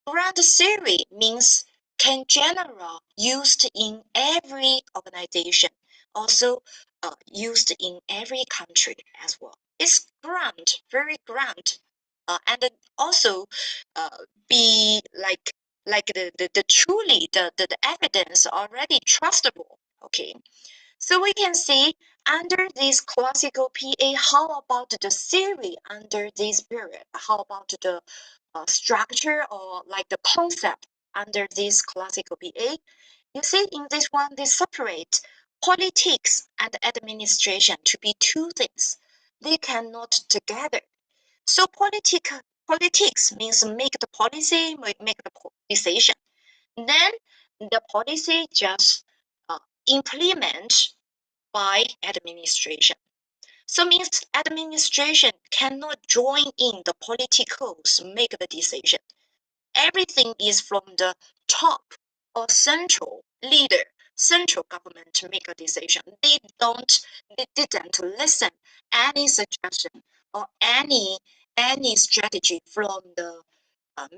[SPEAKER 7] Ground theory means can general used in every organization, also used in every country as well. It's ground, very ground, and then also be like the truly the evidence already trustable. Okay, so we can see under this classical PA, how about the theory under this period? How about the structure or like the concept under this classical PA? You see in this one, they separate politics and administration to be two things. They cannot together. So politics means make the policy, make the decision. Then the policy just implement by administration. So means administration cannot join in the politicals make the decision. Everything is from the top or central leader, central government to make a decision. They didn't listen any suggestion or any strategy from the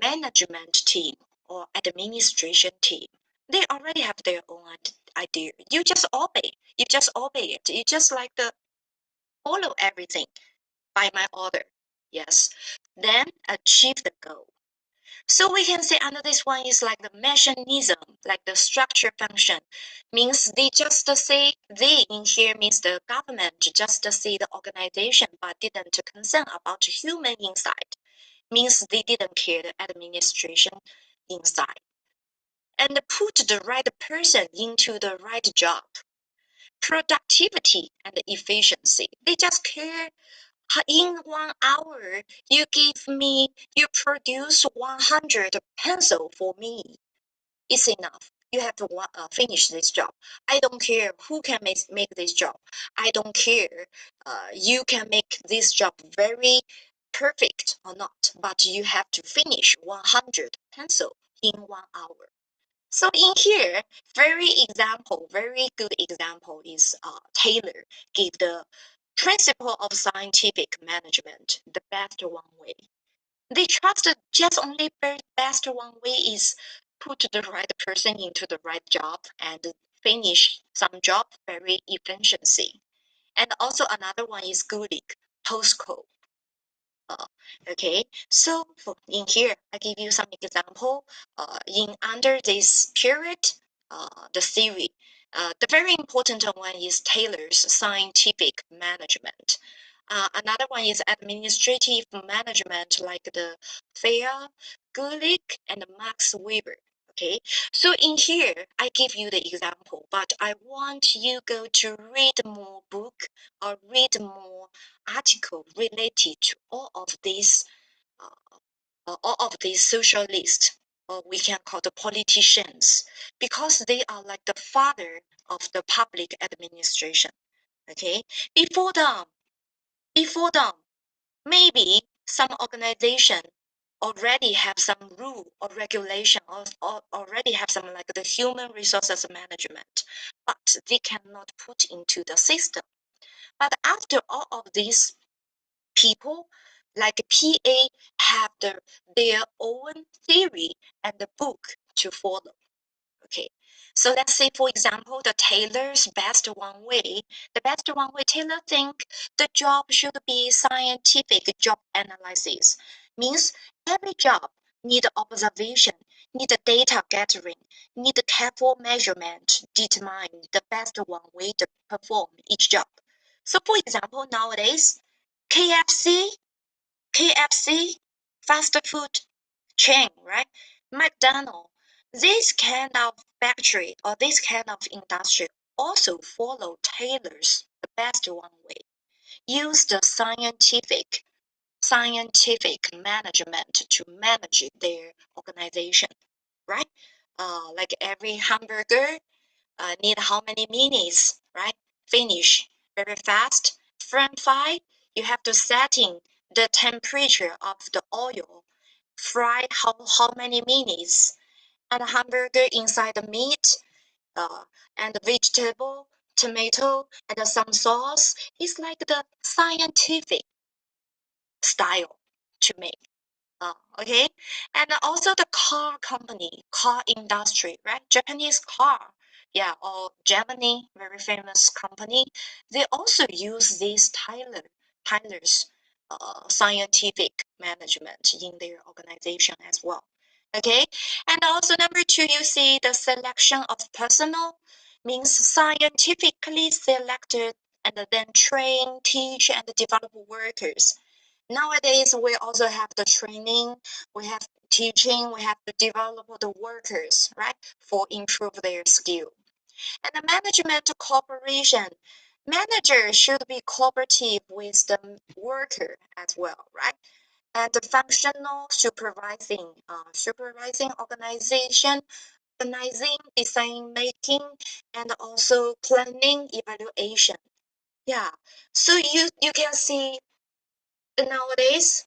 [SPEAKER 7] management team or administration team. They already have their own idea. You just obey. You just obey it. You just like the follow everything by my order. Yes. Then achieve the goal. So we can say under this one is like the mechanism, like the structure function, means they just say they in here means the government just see the organization but didn't concern about human inside, means they didn't care the administration inside, and put the right person into the right job, productivity and efficiency. They just care in 1 hour, you produce 100 pencil for me. It's enough. You have to finish this job. I don't care who can make this job. I don't care you can make this job very perfect or not, but you have to finish 100 pencil in 1 hour. So in here, very good example is Taylor gave the principle of scientific management, the best one way. They trusted just only best one way is put the right person into the right job and finish some job very efficiency. And also another one is Gulick, postcode. Okay, so in here, I give you some example. In under this period, the theory, the very important one is Taylor's scientific management. Another one is administrative management, like the Thayer, Gulick, and Max Weber. Okay, so in here, I give you the example, but I want you go to read more book or read more article related to all of these socialists, or we can call the politicians, because they are like the father of the public administration. Okay, before them, maybe some organization already have some rule or regulation or already have some like the human resources management, but they cannot put into the system. But after all of these people, like PA, have their own theory and the book to follow. Okay, so let's say, for example, the tailor's best one way. The best one way tailor think the job should be scientific job analysis. Means every job need observation, need data gathering, need careful measurement, determine the best one way to perform each job. So for example, nowadays, KFC, fast food chain, right? McDonald's, this kind of factory or this kind of industry also follow Taylor's the best one way. Use the scientific management to manage their organization, right? Like every hamburger need how many minutes, right? Finish very fast. French fry, you have to setting the temperature of the oil. Fry how many minutes? And a hamburger inside the meat, and the vegetable, tomato, and some sauce. It's like the scientific style to make. Okay, and also the car company, car industry, right? Japanese car, yeah, or Germany, very famous company. They also use this Tyler's scientific management in their organization as well. Okay, and also number two, you see the selection of personnel means scientifically selected and then train, teach, and develop workers. Nowadays, we also have the training, we have teaching, we have to develop the workers, right, for improve their skill. And the management cooperation, manager should be cooperative with the worker as well, right? And the functional supervising organization, organizing, design making, and also planning evaluation. Yeah, so you can see nowadays,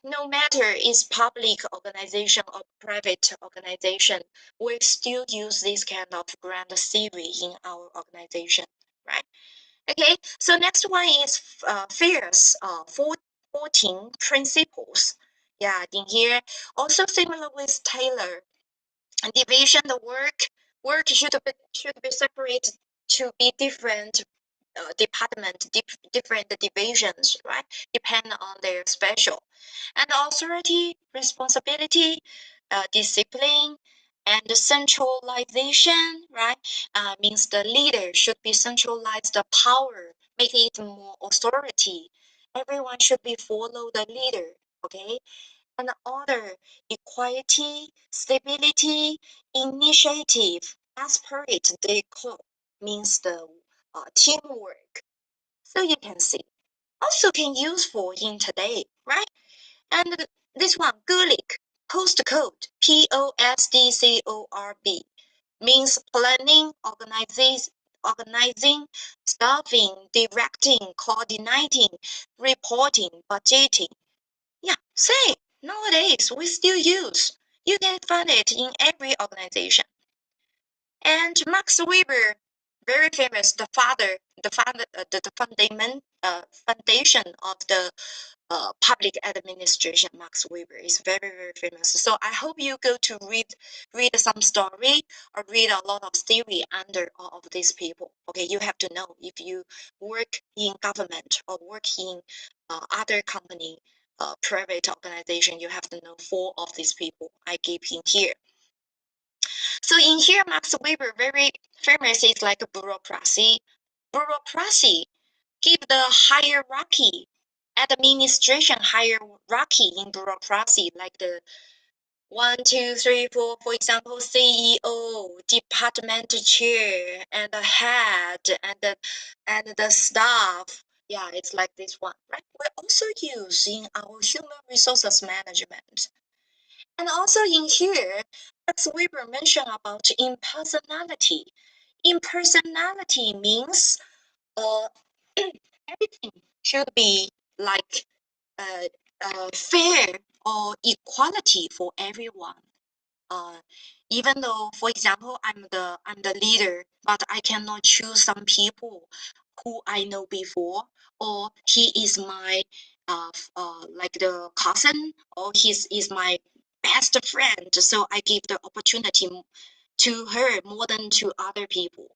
[SPEAKER 7] no matter is public organization or private organization, we still use this kind of grand theory in our organization, right? Okay, so next one is FAIR's 14 principles. Yeah, in here, also similar with Taylor, division the work should be separated to be different different divisions, right? Depend on their special. And authority, responsibility, discipline, and centralization, right? Means the leader should be centralize the power, make it more authority. Everyone should be follow the leader, okay? And order, equality, stability, initiative, aspirate, they call means the teamwork. So you can see. Also can use for in today, right? And this one, GOLIC, postcode, POSDCORB, means planning, organizing, staffing, directing, coordinating, reporting, budgeting. Yeah, same. Nowadays, we still use. You can find it in every organization. And Max Weber, very famous, the foundation of the public administration. Max Weber is very, very famous. So I hope you go to read some story or read a lot of theory under all of these people. Okay, you have to know if you work in government or work in other company, private organization, you have to know 4 of these people I gave in here. So in here, Max Weber very famous is like a bureaucracy. Bureaucracy give the hierarchy, administration hierarchy in bureaucracy, like the 1, 2, 3, 4, for example, CEO, department chair, and the head, and the staff. Yeah, it's like this one, right? We also use in our human resources management. And also in here, Max Weber mentioned about impersonality. Impersonality means everything should be like fair or equality for everyone. Even though, for example, I'm the leader, but I cannot choose some people who I know before, or he is my like the cousin, or he is my best friend. So I give the opportunity to her more than to other people.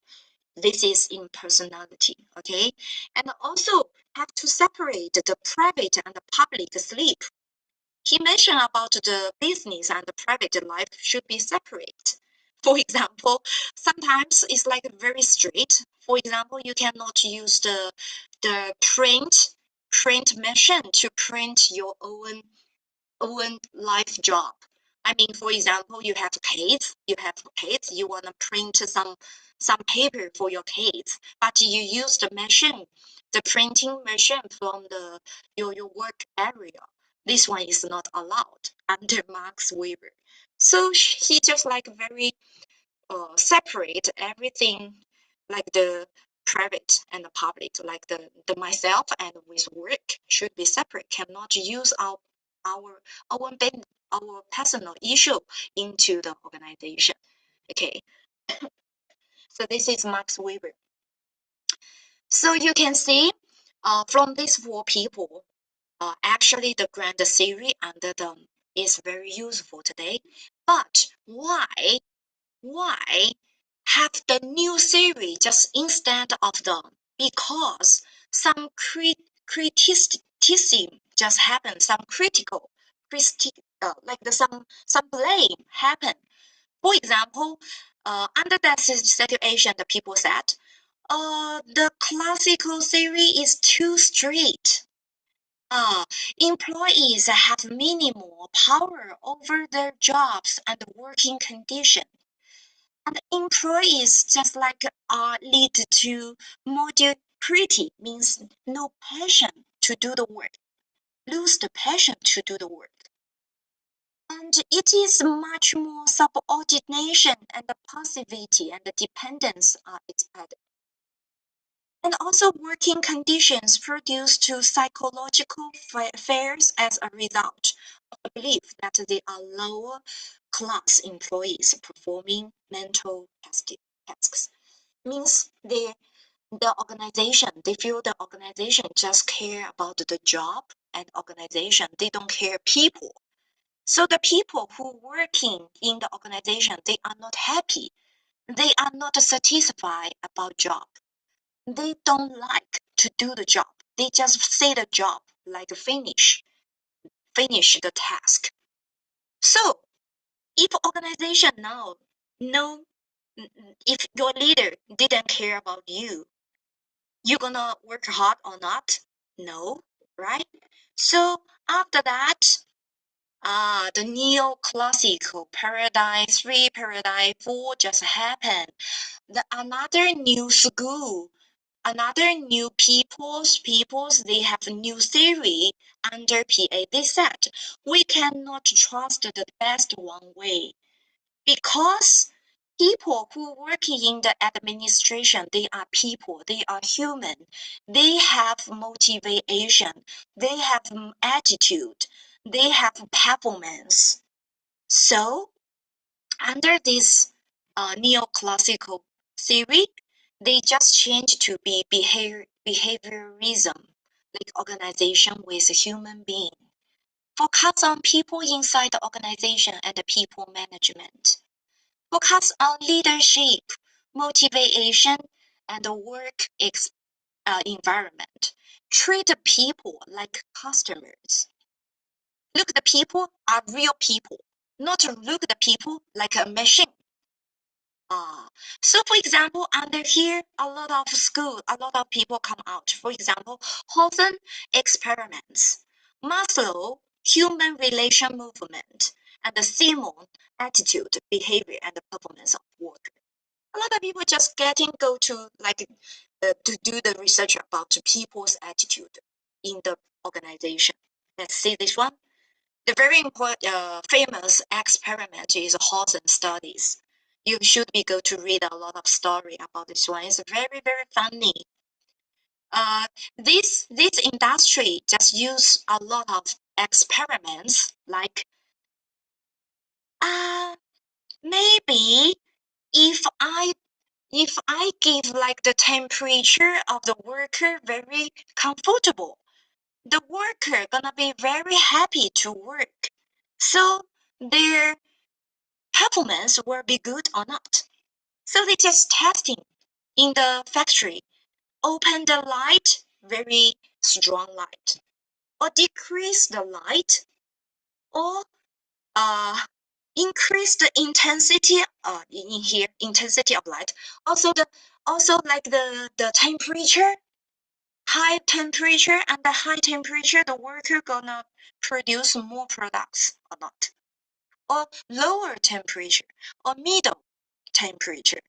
[SPEAKER 7] This is impersonality, okay? And also have to separate the private and the public sleep. He mentioned about the business and the private life should be separate. For example, sometimes it's like very strict. For example, you cannot use the print machine to print your own life job. I mean, for example, you have kids, you want to print some paper for your kids, but you use the machine, the printing machine from your work area. This one is not allowed under Max Weber. So he just like very separate everything, like the private and the public, like the myself and with work should be separate. Cannot use our our personal issue into the organization. Okay, so this is Max Weber. So you can see from these four people, actually the grand theory under them is very useful today. But why have the new theory just instead of them? Because some criticism just happened, some like some blame happened. For example, under that situation, the people said, the classical theory is too strict. Employees have minimal power over their jobs and working conditions. And employees just like lead to mediocrity, means no passion to do the work, lose the passion to do the work. And it is much more subordination and the passivity and the dependence are expected. And also working conditions produce to psychological fears as a result of the belief that they are lower class employees performing mental tasks. Means the organization, they feel the organization just care about the job and organization. They don't care people. So the people who working in the organization, they are not happy. They are not satisfied about job. They don't like to do the job. They just say the job like finish the task. So if organization now know, if your leader didn't care about you, you gonna work hard or not? No, right? So after that, the neoclassical paradigm 3, paradigm 4 just happened. Another new school, another new peoples, they have a new theory under PA. They said we cannot trust the best one way, because people who work in the administration, they are people, they are human, they have motivation, they have attitude, they have performance. So under this neoclassical theory, they just change to be behaviorism, like organization with a human being. Focus on people inside the organization and the people management. Focus on leadership, motivation, and the work environment. Treat the people like customers. Look, the people are real people, not look the people like a machine. So for example, under here, a lot of people come out. For example, Hawthorne experiments, Maslow human relation movement, and the Simon attitude, behavior, and the performance of work. A lot of people just go to to do the research about people's attitude in the organization. Let's see this one. The very important, famous experiment is Hawthorne studies. You should be go to read a lot of story about this one. It's very, very funny. This industry just use a lot of experiments, like maybe if I give like the temperature of the worker very comfortable, the worker gonna be very happy to work. So their performance will be good or not. So they just testing in the factory, open the light, very strong light, or decrease the light, or increase the intensity in here, intensity of light. Also like the temperature, high temperature, and the high temperature, the worker gonna produce more products or not, or lower temperature or middle temperature.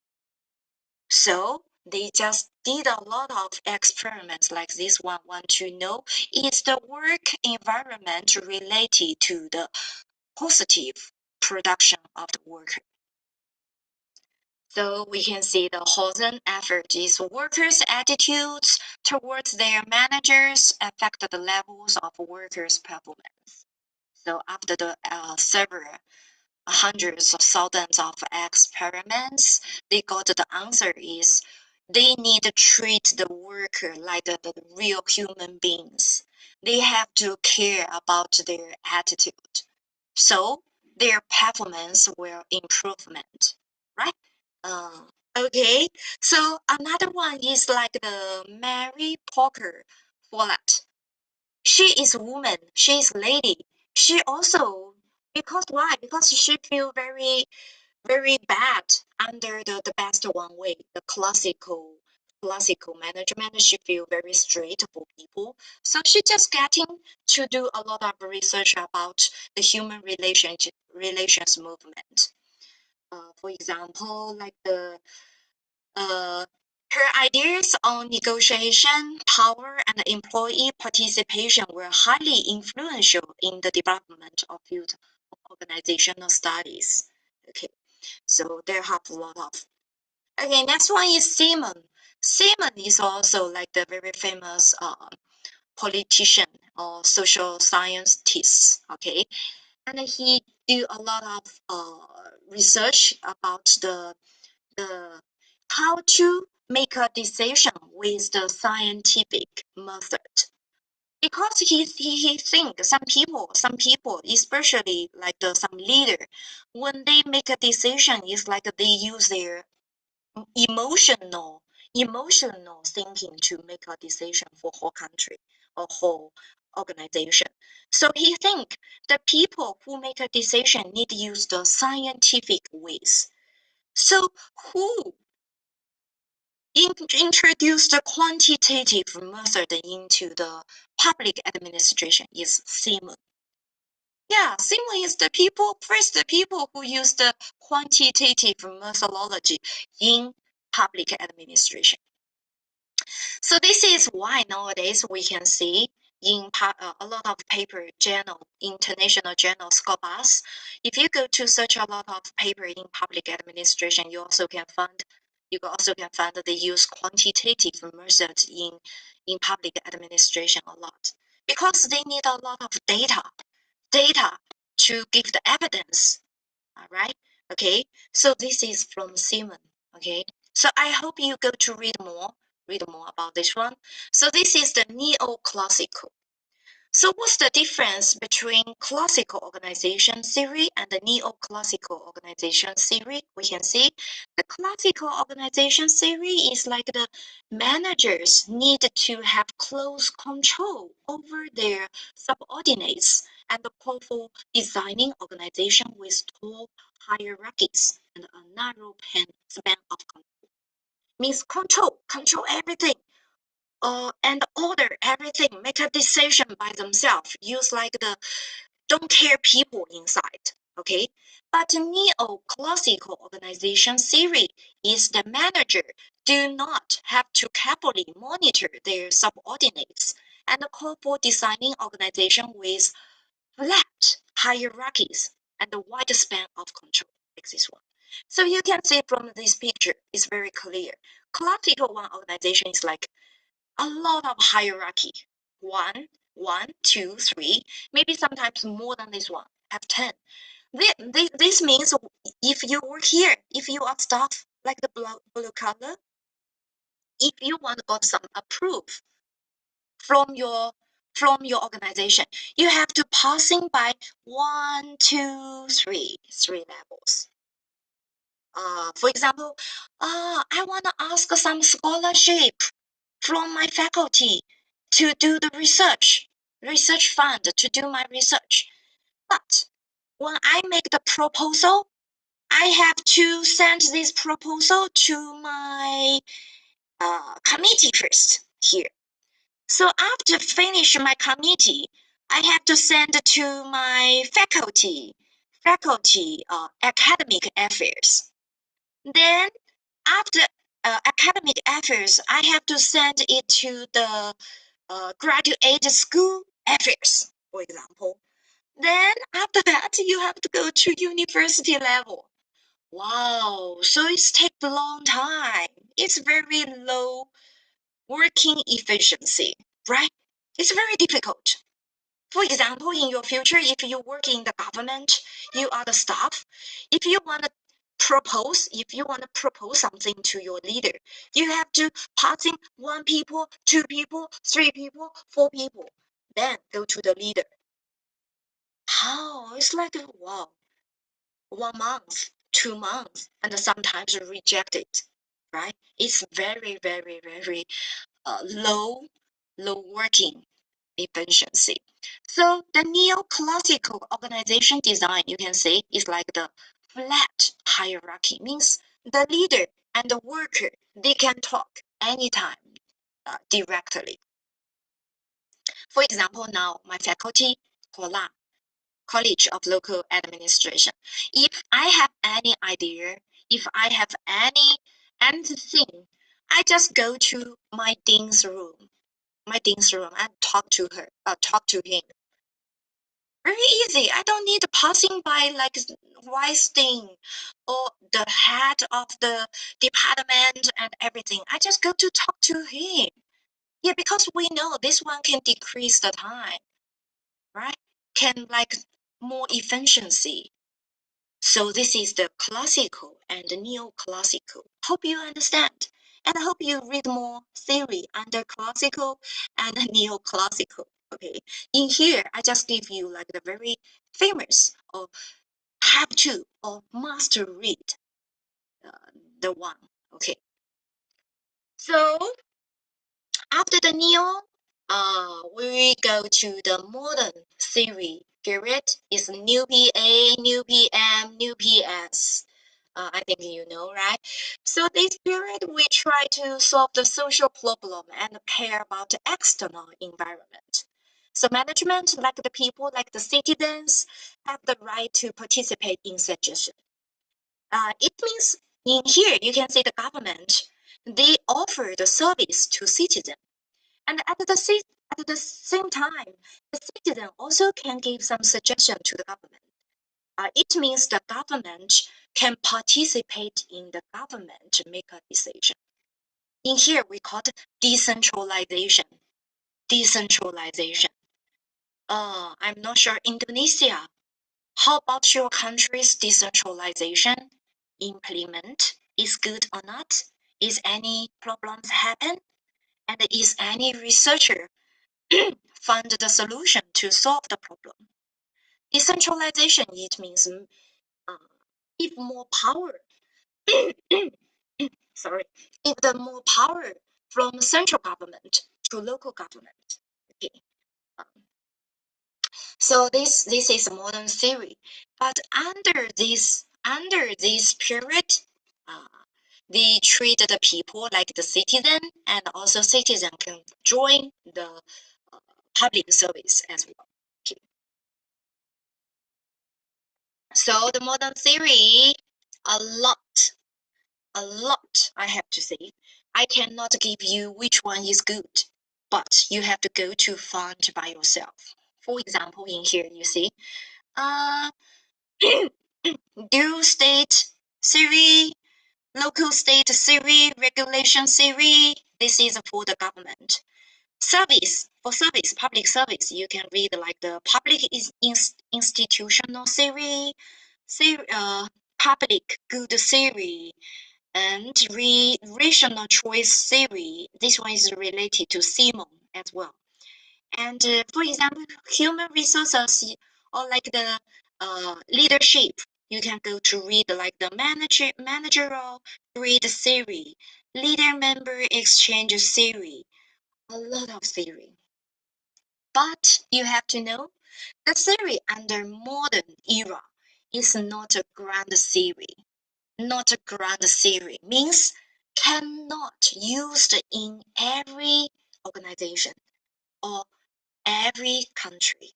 [SPEAKER 7] So they just did a lot of experiments like this one. Want to know, is the work environment related to the positive production of the worker? So we can see the Hosen effort is workers' attitudes towards their managers affect the levels of workers' performance. So after the several hundreds of thousands of experiments, they got the answer is they need to treat the worker like the real human beings. They have to care about their attitude. So their performance will improvement, right? Okay, so another one is like the Mary Parker Follett. She is woman, she is lady. She also, because why? Because she feel very, very bad under the best one way, the classical management. She feel very straight for people. So she just getting to do a lot of research about the human relations movement. For example, like her ideas on negotiation, power, and employee participation were highly influential in the development of field of organizational studies. Okay, so there have a lot of. Okay, next one is Simon. Simon is also like the very famous politician or social scientist. Okay, and he do a lot of research about the how to make a decision with the scientific method, because he think some people, especially like some leader, when they make a decision, it's like they use their emotional thinking to make a decision for whole country or whole organization. So he think the people who make a decision need to use the scientific ways. So who introduced the quantitative method into the public administration is Simon. Yeah, Simon is the people who use the quantitative methodology in public administration. So this is why nowadays we can see in a lot of paper journal, international journal scopus. If you go to search a lot of paper in public administration, you also can find that they use quantitative methods in public administration a lot, because they need a lot of data to give the evidence. All right. Okay. So this is from Simon. Okay. So I hope you go to read more about this one. So this is the neoclassical. So what's the difference between classical organization theory and the neoclassical organization theory? We can see the classical organization theory is like the managers need to have close control over their subordinates and call for designing organization with tall hierarchies and a narrow span of control. Means control everything. And order everything, make a decision by themselves, use like the don't care people inside. Okay, but neoclassical organization theory is the manager do not have to carefully monitor their subordinates and call for designing organization with flat hierarchies and a wide span of control. Like this one. So you can see from this picture, it's very clear. Classical one organization is like a lot of hierarchy. One, two, three, maybe sometimes more than this one, have 10. This means if you work here, if you are staff like the blue color, if you want to got some approve from your organization, you have to passing by 1, 2, 3 levels. For example, I want to ask some scholarship from my faculty to do the research fund to do my research. But when I make the proposal, I have to send this proposal to my committee first here. So after finish my committee, I have to send to my faculty academic affairs. Then after academic affairs, I have to send it to the graduate school affairs, for example. Then after that, you have to go to university level. Wow, so it's take a long time. It's very low working efficiency, right? It's very difficult. For example, in your future, if you work in the government, you are the staff. If you want to propose something to your leader, you have to pass in 1 people, 2 people, 3 people, 4 people, then go to the leader. How? It's like, wow, 1 month, 2 months, and sometimes rejected, right? It's very, very, very low working efficiency. So the neoclassical organization design, you can say, is like the flat hierarchy, means the leader and the worker, they can talk anytime directly. For example, now my faculty, College of Local Administration. If I have any idea, if I have anything, I just go to my dean's room and talk to him. Very easy. I don't need passing by like vice dean or the head of the department and everything. I just go to talk to him. Yeah, because we know this one can decrease the time, right? Can like more efficiency. So this is the classical and the neoclassical. Hope you understand. And I hope you read more theory under classical and neoclassical. Okay. In here, I just give you like the very famous or have to or must read the one. Okay. So after the neo, we go to the modern theory period. Is new PA, new PM, new PS. I think you know, right? So this period, we try to solve the social problem and care about the external environment. So management, like the people, like the citizens, have the right to participate in suggestion. It means in here, you can see the government, they offer the service to citizens. And at the same time, the citizen also can give some suggestion to the government. It means the government can participate in the government to make a decision. In here, we call it decentralization. Decentralization. I'm not sure Indonesia. How about your country's decentralization implement? Is good or not? Is any problems happen? And is any researcher find the solution to solve the problem? Decentralization, it means give more power. Sorry, give the more power from central government to local government. Okay. So this is a modern theory, but under this period, they treat the people like the citizen, and also citizen can join the public service as well. Okay. So the modern theory, a lot, I have to say. I cannot give you which one is good, but you have to go to find by yourself. For example, in here, you see, due state theory, local state theory, regulation theory. This is for the government. Service, for service, public service, you can read like the public institutional theory, public good theory, and rational choice theory. This one is related to Simon as well. And for example, human resources or like the leadership you can go to read like the managerial read theory, leader member exchange theory, a lot of theory. But you have to know the theory under modern era is not a grand theory. Not a grand theory means cannot used in every organization or every country.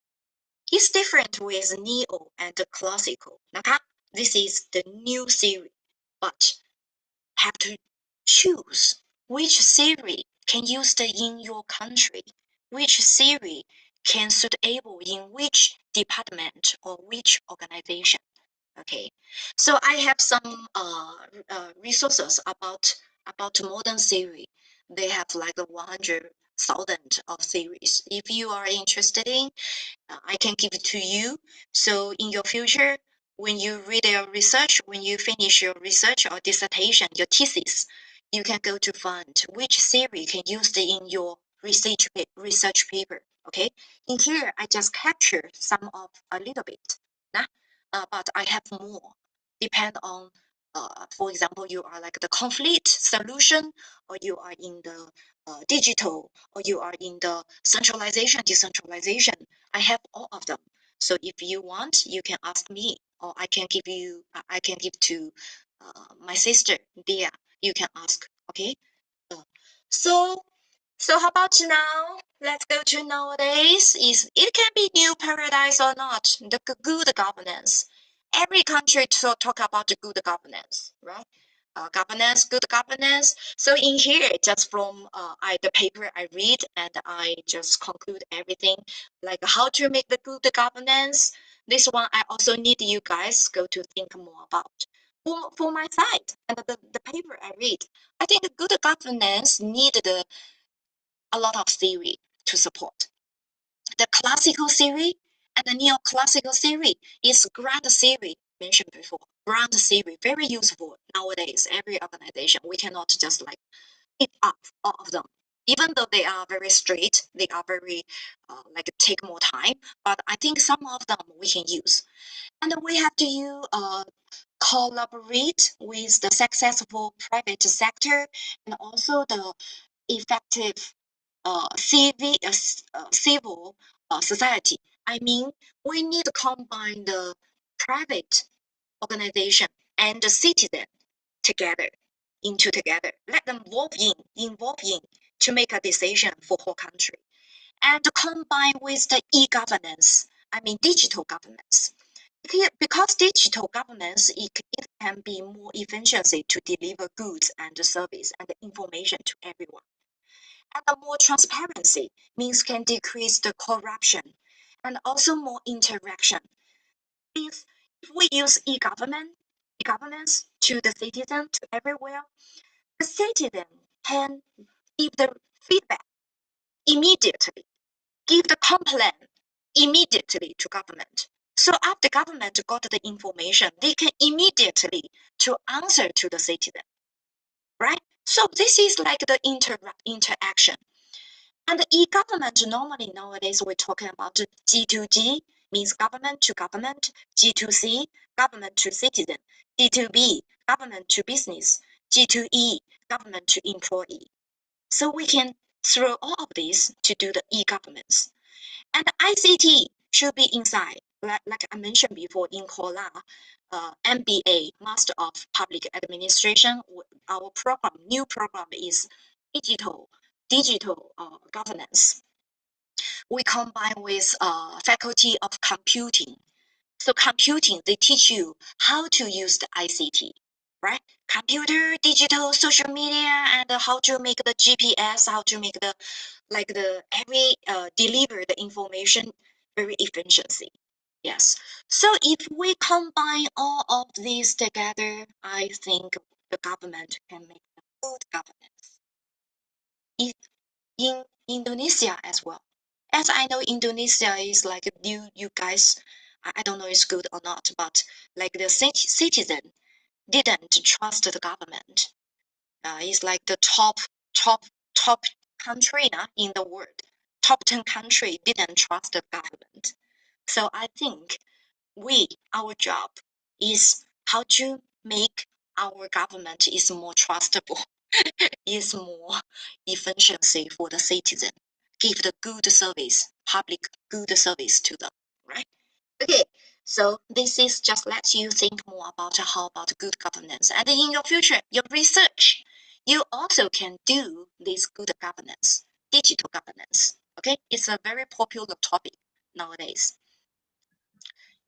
[SPEAKER 7] It's different with neo and classical. This is the new theory, but have to choose which theory can used in your country, which theory can suitable in which department or which organization. Okay, so I have some resources about modern theory. They have like 100,000 of theories. If you are interested in, I can give it to you. So in your future, when you read your research, when you finish your research or dissertation, your thesis, you can go to find which theory can use in your research paper. Okay, in here I just capture some of a little bit, but I have more. Depend on, for example, you are like the conflict solution, or you are in the digital, or you are in the centralization, decentralization. I have all of them. So if you want, you can ask me, or I can give you, I can give to my sister, Dia. You can ask, okay? Uh, so, so how about now? Let's go to nowadays. It can be new paradise or not? The good governance. Every country talk about the good governance, right? Governance, good governance. So in here, just from the paper I read, and I just conclude everything, like how to make the good governance. This one I also need you guys go to think more about. For my side and the paper I read, I think good governance needed a lot of theory to support. The classical theory and the neoclassical theory is grand theory mentioned before. Grand theory, very useful nowadays. Every organization, we cannot just like pick up all of them. Even though they are very straight, they are very like take more time. But I think some of them we can use, and we have to collaborate with the successful private sector and also the effective civil society. I mean, we need to combine the private organization and the citizen together, together. Let them involve in to make a decision for whole country, and combine with the e-governance. I mean, digital governance. Because digital governance, it can be more efficiency to deliver goods and service and information to everyone. And more transparency means can decrease the corruption and also more interaction. If we use e-governance to the citizen, to everywhere, the citizen can give the feedback immediately, give the complaint immediately to government. So after government got the information, they can immediately to answer to the citizen, right? So this is like the interaction. And e-government, normally nowadays we're talking about G2G, means government to government, G2C, government to citizen, G2B, government to business, G2E, government to employee. So we can throw all of these to do the e-governments. And ICT should be inside, like I mentioned before in Kola, MBA, Master of Public Administration. Our new program is digital governance. We combine with faculty of computing. So computing, they teach you how to use the ICT, right? Computer, digital, social media, and how to make the GPS, how to make the deliver the information very efficiency. Yes. So if we combine all of these together, I think the government can make a good governance. In Indonesia as well. As I know, Indonesia is like you guys, I don't know it's good or not, but like the citizen didn't trust the government. It's like the top country in the world. Top 10 country didn't trust the government. So I think our job is how to make our government is more trustable, is more efficiency for the citizen, give the good service, public good service to them, right? Okay, so this is just let you think more about how about good governance. And in your future, your research, you also can do this good governance, digital governance. Okay, it's a very popular topic nowadays.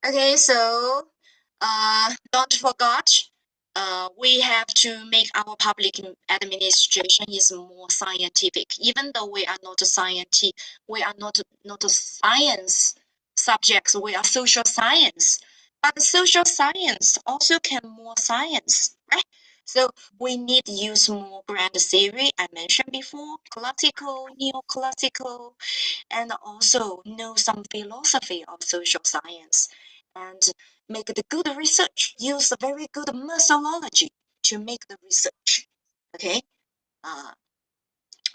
[SPEAKER 7] Okay, so don't forget, we have to make our public administration is more scientific. Even though we are not a scientist, we are not a science subjects. We are social science, but social science also can more science, right? So we need to use more grand theory I mentioned before, classical, neoclassical, and also know some philosophy of social science and make the good research, use a very good methodology to make the research. Okay,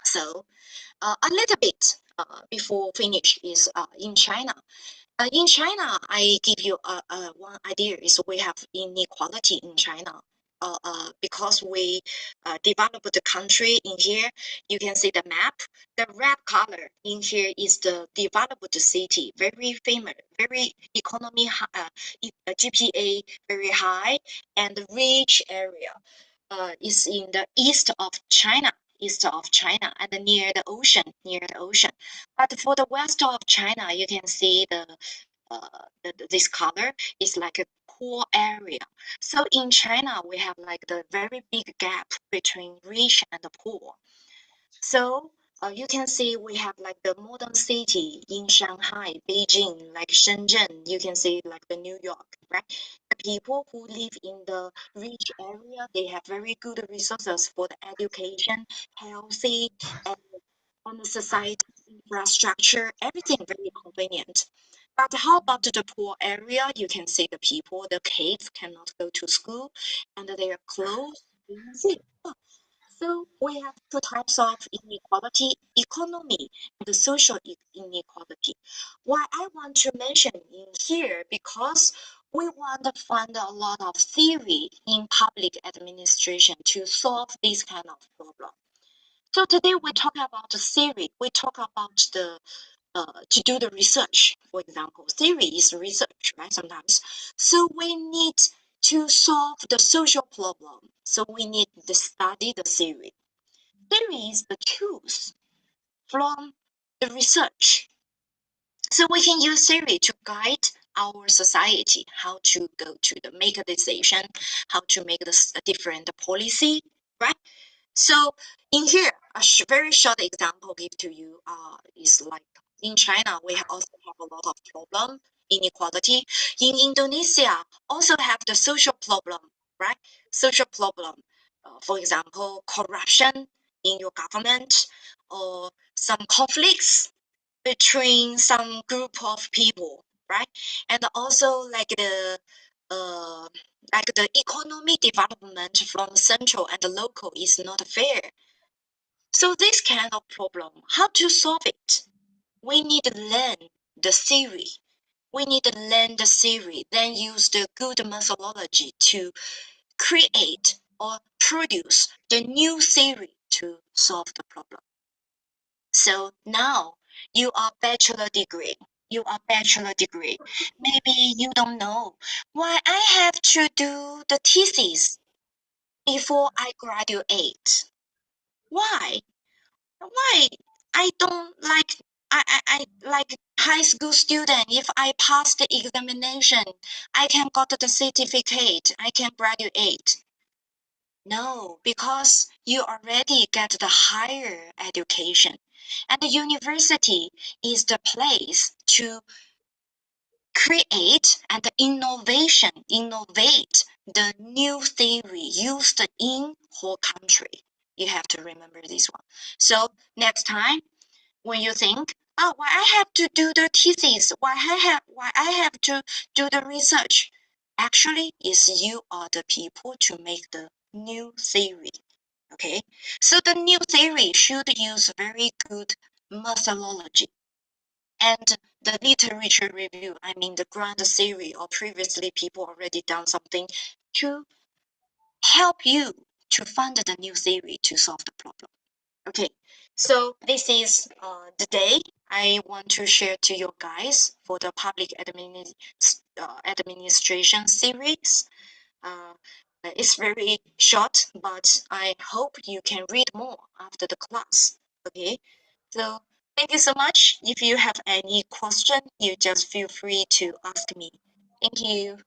[SPEAKER 7] so a little bit before finish is in China. In China, I give you one idea is we have inequality in China. Because we developed the country in here, you can see the map. The red color in here is the developed city, very famous, very economy, GPA very high, and rich area is in the east of China, and near the ocean, But for the west of China, you can see this color is like a poor area. So in China, we have like the very big gap between rich and the poor. So you can see we have like the modern city in Shanghai, Beijing, like Shenzhen. You can see like the New York, right? The people who live in the rich area, they have very good resources for the education, healthy, and the society infrastructure, everything very convenient. But how about the poor area? You can see the people, the kids cannot go to school, and their clothes. You can see. So we have two types of inequality, economy and the social inequality. Why I want to mention in here because we want to find a lot of theory in public administration to solve this kind of problem. So today we talk about the theory. We talk about the to do the research. For example, theory is research, right? Sometimes. So we need to solve the social problem. So we need to study the theory. Theory is the tools from the research. So we can use theory to guide our society, how to go to the make a decision, how to make this a different policy, right? So in here, a very short example give to you is like in China, we also have a lot of problem, inequality. In Indonesia, also have the social problem, right? Social problem, for example, corruption in your government or some conflicts between some group of people, right? And also uh, like the economic development from central and local is not fair. So this kind of problem, how to solve it? We need to learn the theory. We need to learn the theory, then use the good methodology to create or produce the new theory to solve the problem. So now you are bachelor degree. You are bachelor degree. Maybe you don't know why I have to do the thesis before I graduate. Why? Why? I don't like I like high school student. If I pass the examination, I can got the certificate. I can graduate. No, because you already get the higher education. And the university is the place to create and innovate the new theory used in whole country. You have to remember this one. So next time when you think, oh, why I have to do the thesis, why I have to do the research, actually is you are the people to make the new theory. Okay, so the new theory should use very good methodology. and the literature review. I mean the grand series or previously people already done something to help you to find the new theory to solve the problem. Okay, so this is the day I want to share to you guys for the public administration series. It's very short, but I hope you can read more after the class. Okay, so thank you so much. If you have any question, you just feel free to ask me. Thank you.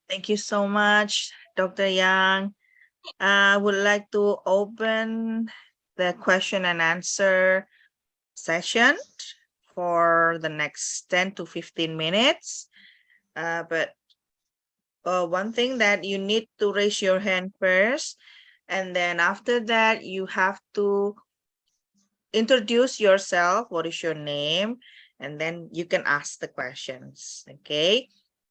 [SPEAKER 2] Thank you so much, Dr. Yang. I would like to open the question and answer session for the next 10 to 15 minutes. But one thing that you need to raise your hand first, and then after that, you have to introduce yourself. What is your name? And then you can ask the questions, okay?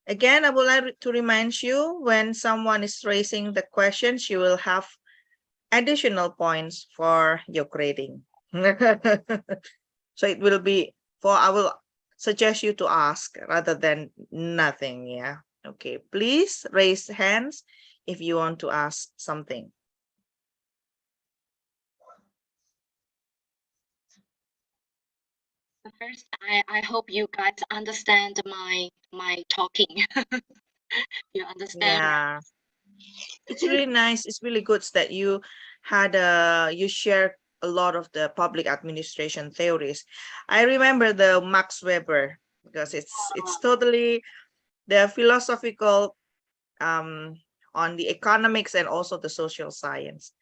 [SPEAKER 2] Again, I would like to remind you, when someone is raising the questions, you will have additional points for your grading. So it will be I will suggest you to ask rather than nothing, yeah? Okay, please raise hands if you want to ask something.
[SPEAKER 7] First, I hope you guys understand my talking. You understand?
[SPEAKER 2] Yeah, it's really nice. It's really good that you you share a lot of the public administration theories. I remember the Max Weber because it's totally the philosophical on the economics and also the social science.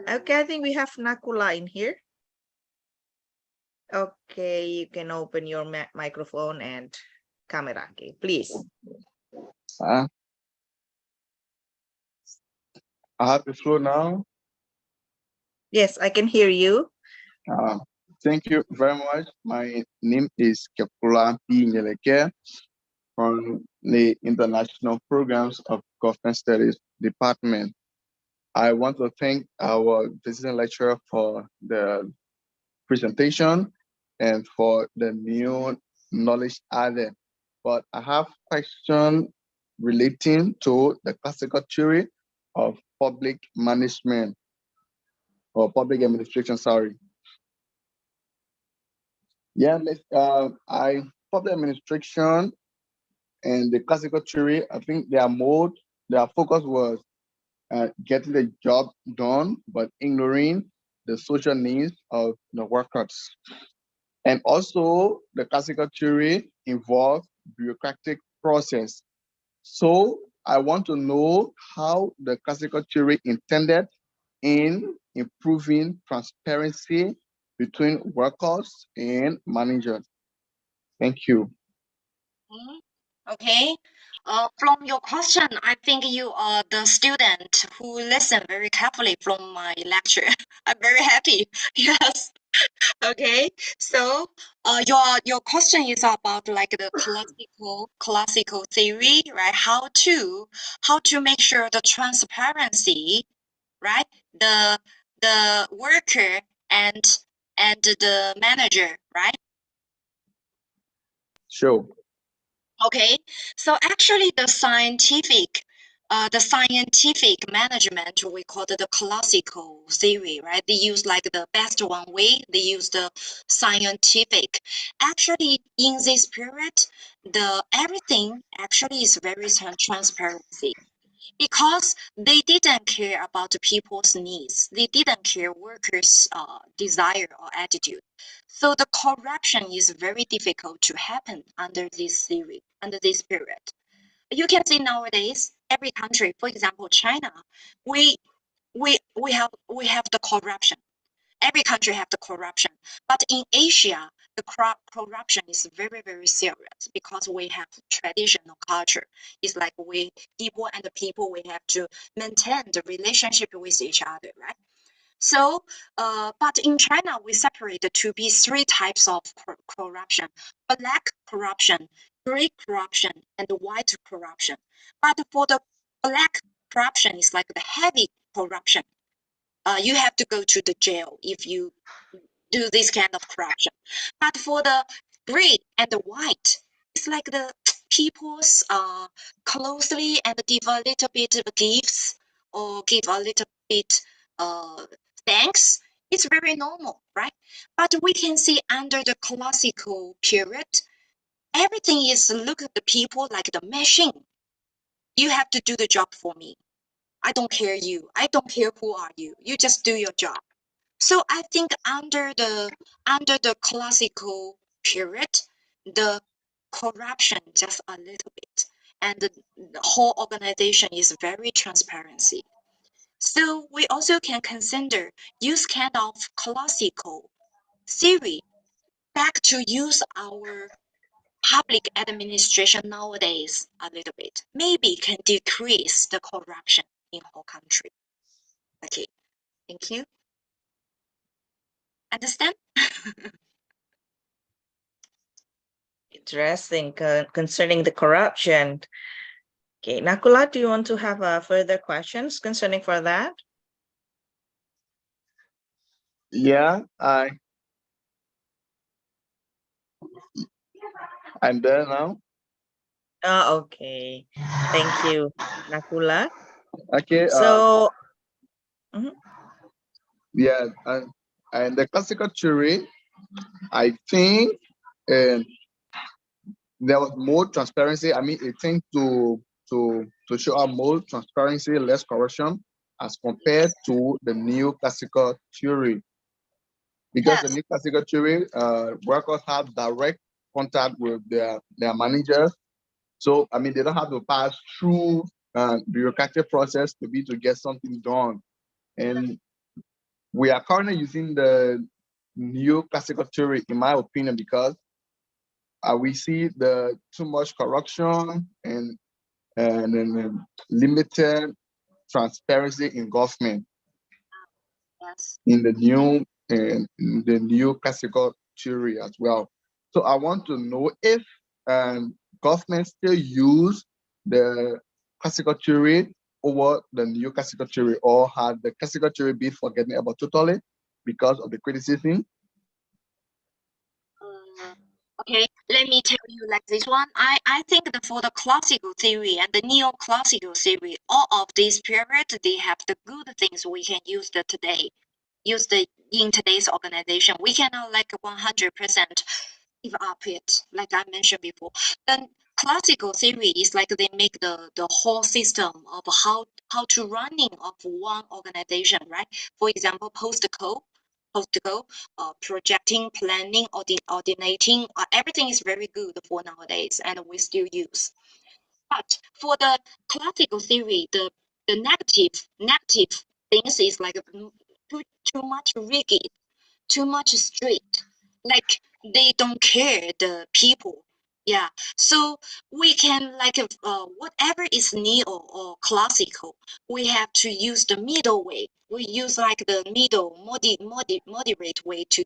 [SPEAKER 2] Okay, I think we have Nakula in here. Okay, you can open your microphone and camera, okay, please.
[SPEAKER 4] I have the floor now.
[SPEAKER 2] Yes, I can hear you.
[SPEAKER 4] Thank you very much. My name is Kepula P. Nyeleke from the International Programs of Government Studies Department. I want to thank our visiting lecturer for the presentation and for the new knowledge added. But I have question relating to the classical theory of public management or public administration, sorry. Yeah, public administration and the classical theory, I think their focus was getting the job done, but ignoring the social needs of the workers. And also the classical theory involves bureaucratic process. So I want to know how the classical theory intended in improving transparency between workers and managers. Thank you.
[SPEAKER 7] Okay. From your question, I think you are the student who listened very carefully from my lecture. I'm very happy. Yes. Okay. So, your question is about like the classical theory, right? How to make sure the transparency, right? The worker and the manager, right?
[SPEAKER 4] Sure.
[SPEAKER 7] Okay, so actually the scientific management, we call it the classical theory, right? They use like the best one way, they use the scientific. Actually, in this period, everything actually is very transparency. Because they didn't care about the people's needs. They didn't care workers' desire or attitude. So the corruption is very difficult to happen under this theory, under this period. You can see nowadays, every country, for example, China, we have the corruption. Every country have the corruption, but in Asia, the corruption is very, very serious because we have traditional culture. It's like people and the people, we have to maintain the relationship with each other, right? So, but in China, we separate to be three types of corruption: black corruption, gray corruption, and white corruption. But for the black corruption, it's like the heavy corruption. You have to go to the jail if you do this kind of corruption. But for the red and the white, it's like the people's closely and give a little bit of gifts or give a little bit thanks. It's very normal, right? But we can see under the classical period, everything is look at the people like the machine. You have to do the job for me. I don't care you. I don't care who are you. You just do your job. So I think under the classical period, the corruption just a little bit, and the whole organization is very transparency. So we also can consider use kind of classical theory back to use our public administration nowadays a little bit. Maybe can decrease the corruption in whole country. Okay, thank you. Understand?
[SPEAKER 2] Interesting concerning the corruption. Okay, Nakula, do you want to have further questions concerning for that?
[SPEAKER 4] Yeah, I'm there now.
[SPEAKER 2] Oh, okay. Thank you, Nakula.
[SPEAKER 4] Okay.
[SPEAKER 2] So,
[SPEAKER 4] Yeah, and the classical theory, I think, there was more transparency. I mean, it tends to show up more transparency, less corruption, as compared to the new classical theory. Because the new classical theory, workers have direct contact with their managers. So, I mean, they don't have to pass through bureaucratic process to get something done. And we are currently using the new classical theory, in my opinion, because we see the too much corruption and limited transparency in government in the new classical theory as well. So I want to know if government still use the classical theory over the new classical theory, or had the classical theory been forgotten about totally because of the criticism?
[SPEAKER 7] Okay, let me tell you like this one. I think that for the classical theory and the neoclassical theory, all of this period, they have the good things we can use today. In today's organization. We cannot like 100% give up it, like I mentioned before. Then classical theory is like they make the whole system of how to running of one organization, right? For example, post-co, projecting, planning, ordinating, everything is very good for nowadays, and we still use. But for the classical theory, the negative things is like too much rigid, too much strict. Like they don't care the people. Yeah. So we can like whatever is neo or classical, we have to use the middle way. We use like the middle moderate way to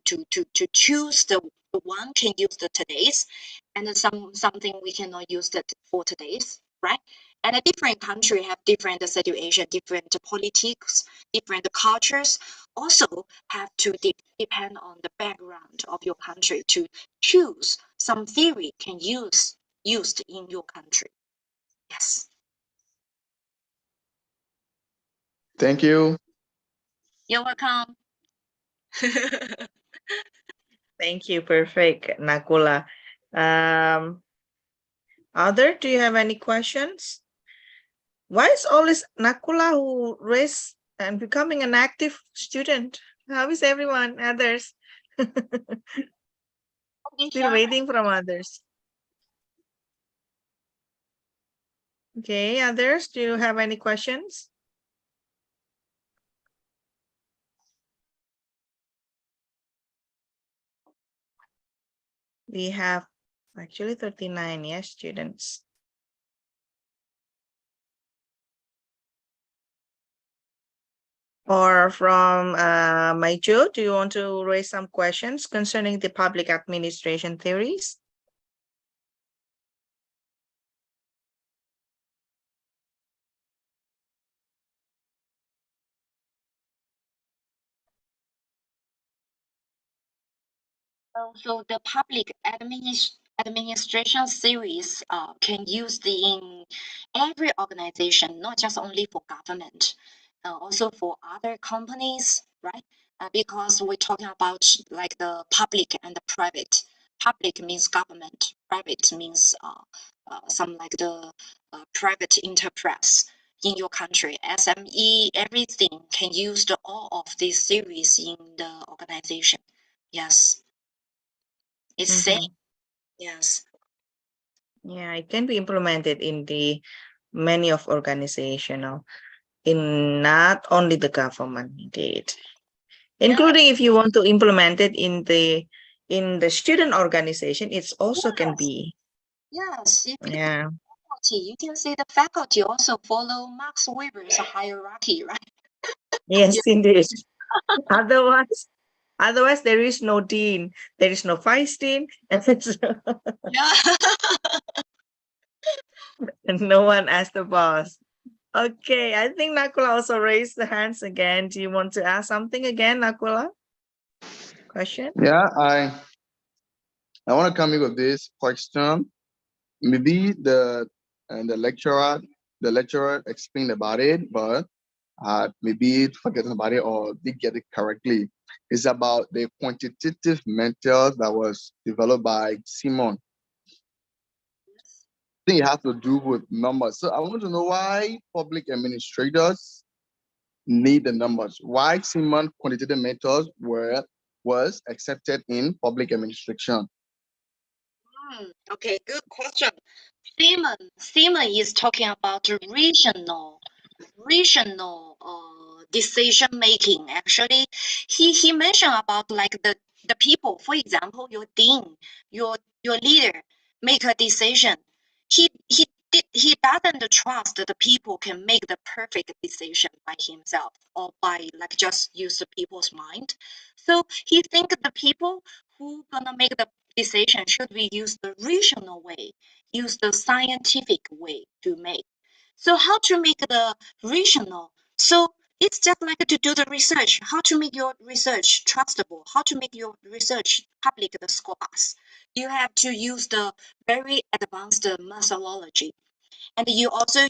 [SPEAKER 7] choose the one can use the today's, and then something we cannot use that for today's, right? And a different country have different situation, different politics, different cultures. Also have to depend on the background of your country to choose some theory can used in your country. Yes.
[SPEAKER 4] Thank you.
[SPEAKER 7] You're welcome.
[SPEAKER 2] thank you. Perfect, Nakula. Other, do you have any questions? Why is always Nakula who raised and becoming an active student? How is everyone? Others? Still waiting from others. Okay, others, do you have any questions? We have actually 39, yes, students. Or from Maijo, do you want to raise some questions concerning the public administration theories?
[SPEAKER 7] So the public administration series can use in every organization, not just only for government, also for other companies, right? Because we're talking about like the public and the private. Public means government, private means some like the private enterprise in your country. SME, everything can use all of these series in the organization. Yes. It's same. Yes.
[SPEAKER 2] Yeah, it can be implemented in the many of organizational, in not only the government, indeed. Including if you want to implement it in the student organization, it's also can be.
[SPEAKER 7] Yes. If you
[SPEAKER 2] Yeah.
[SPEAKER 7] faculty, you can say the faculty also follow Max Weber's hierarchy, right?
[SPEAKER 2] Yes, indeed. Otherwise, there is no dean, there is no vice dean, and
[SPEAKER 7] Yeah.
[SPEAKER 2] no one as the boss. Okay, I think Nakula also raised the hands again. Do you want to ask something again, Nakula? Question?
[SPEAKER 4] Yeah, I want to come in with this question. Maybe the lecturer explained about it, but maybe forgetting about it or did get it correctly. It's about the quantitative method that was developed by Simon. I think it has to do with numbers. So I want to know why public administrators need the numbers. Why Simon quantitative methods was accepted in public administration.
[SPEAKER 7] Okay, good question. Simon is talking about regional decision making. Actually, he mentioned about like the people. For example, your dean, your leader make a decision. He doesn't trust the people can make the perfect decision by himself or by like just use the people's mind. So he think the people who gonna make the decision should we use the regional way, use the scientific way to make. So how to make the regional? So it's just like to do the research, how to make your research trustable, how to make your research public the scores. You have to use the very advanced methodology. And you also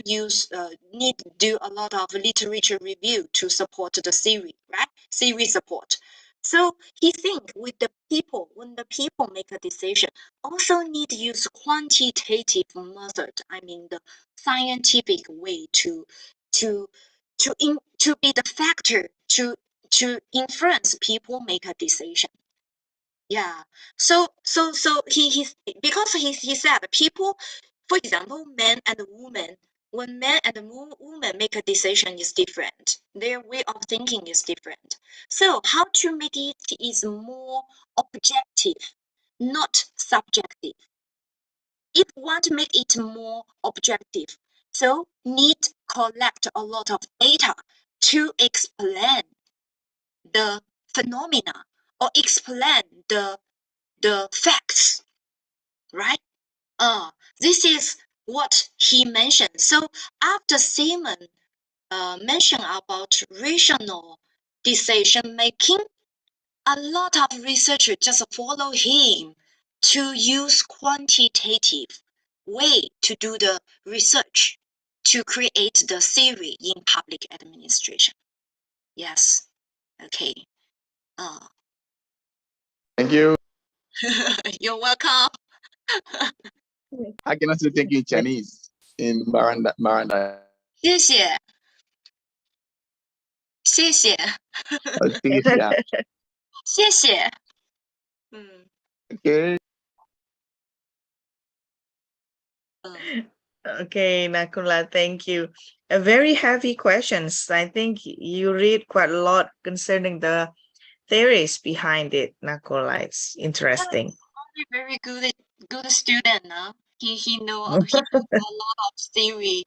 [SPEAKER 7] need to do a lot of literature review to support the theory, right? Theory support. So he think with the people, when the people make a decision, also need to use quantitative method. I mean the scientific way to be the factor to influence people make a decision. Yeah. So he because he said people, for example, men and women, when men and women make a decision is different. Their way of thinking is different. So how to make it is more objective, not subjective. If you want to make it more objective, so need collect a lot of data to explain the phenomena or explain the facts, right? This is what he mentioned. So after Simon mentioned about rational decision making, a lot of researchers just follow him to use quantitative way to do the research to create the theory in public administration. Yes. Okay.
[SPEAKER 4] Thank you.
[SPEAKER 7] You're welcome.
[SPEAKER 4] I cannot say thank you in Chinese in Miranda.
[SPEAKER 7] 谢谢，谢谢，谢谢。
[SPEAKER 4] Okay.
[SPEAKER 2] Okay, Nakula, thank you. A very heavy questions. I think you read quite a lot concerning the theories behind it, Nakula. It's interesting.
[SPEAKER 7] Very good student. He know a lot of theory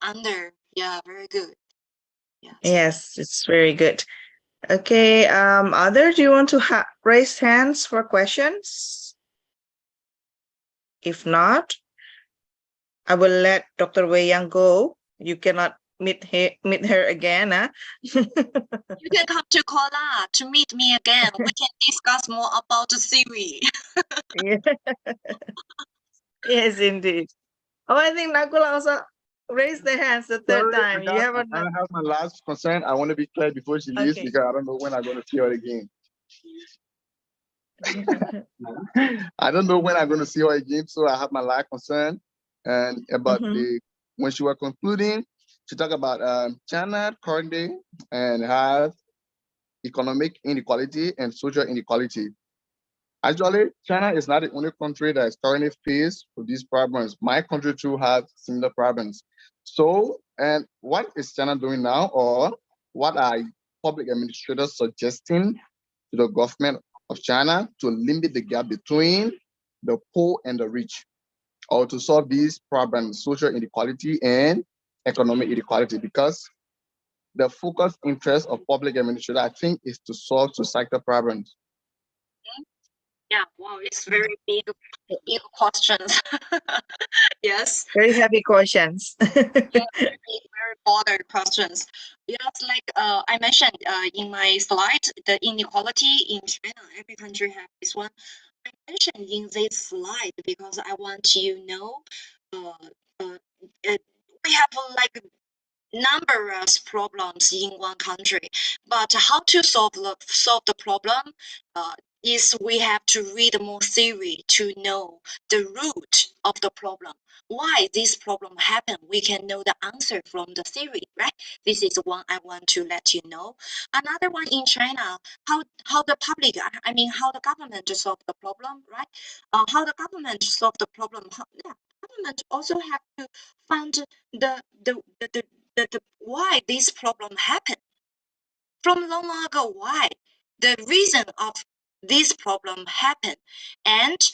[SPEAKER 7] under. Yeah, very good.
[SPEAKER 2] Yes, it's very good. Okay, others, do you want to raise hands for questions? If not, I will let Dr. Wei Yang go. You cannot meet her again, huh?
[SPEAKER 7] You can come to Kola to meet me again. We can discuss more about the theory.
[SPEAKER 2] Yeah. Yes, indeed. Oh, I think Nakula also raised their hands the third
[SPEAKER 4] Sorry,
[SPEAKER 2] time. You haven't.
[SPEAKER 4] I have my last concern. I want to be clear before she leaves
[SPEAKER 2] Okay.
[SPEAKER 4] because I don't know when I'm going to see her again. I don't know when I'm going to see her again, so I have my last concern. And about when she was concluding, she talked about China currently and have economic inequality and social inequality. Actually, China is not the only country that is currently faced with these problems. My country too have similar problems. So, and what is China doing now, or what are public administrators suggesting to the government of China to limit the gap between the poor and the rich, or to solve these problems, social inequality and economic inequality? Because the focus interest of public administrators, I think, is to solve societal problems.
[SPEAKER 7] Yeah, wow, it's very big questions. Yes.
[SPEAKER 2] Very heavy questions.
[SPEAKER 7] Yeah, very broader questions. Yes, like I mentioned in my slide, the inequality in China, every country has this one. I mentioned in this slide because I want you to know we have like numerous problems in one country, but how to solve the problem is we have to read more theory to know the root of the problem. Why this problem happened, we can know the answer from the theory, right? This is one I want to let you know. Another one in China, how the public, I mean, how the government to solve the problem, right? How the government solve the problem. Government also have to find the why this problem happened from long ago. Why the reason of this problem happened, and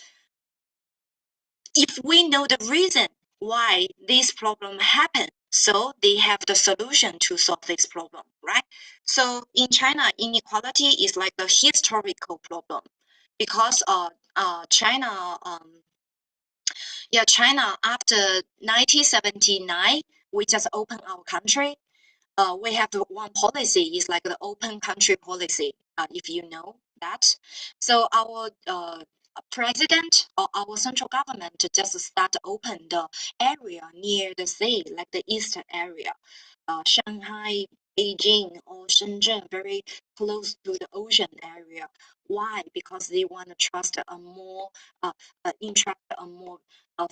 [SPEAKER 7] if we know the reason why this problem happened, so they have the solution to solve this problem, right? So in China, inequality is like the historical problem because China China after 1979 we just opened our country. We have the one policy is like the open country policy, if you know that. So our president or our central government just start open the area near the sea, like the eastern area, Shanghai, Beijing, or Shenzhen, very close to the ocean area. Why? Because they want to trust a more, interact a more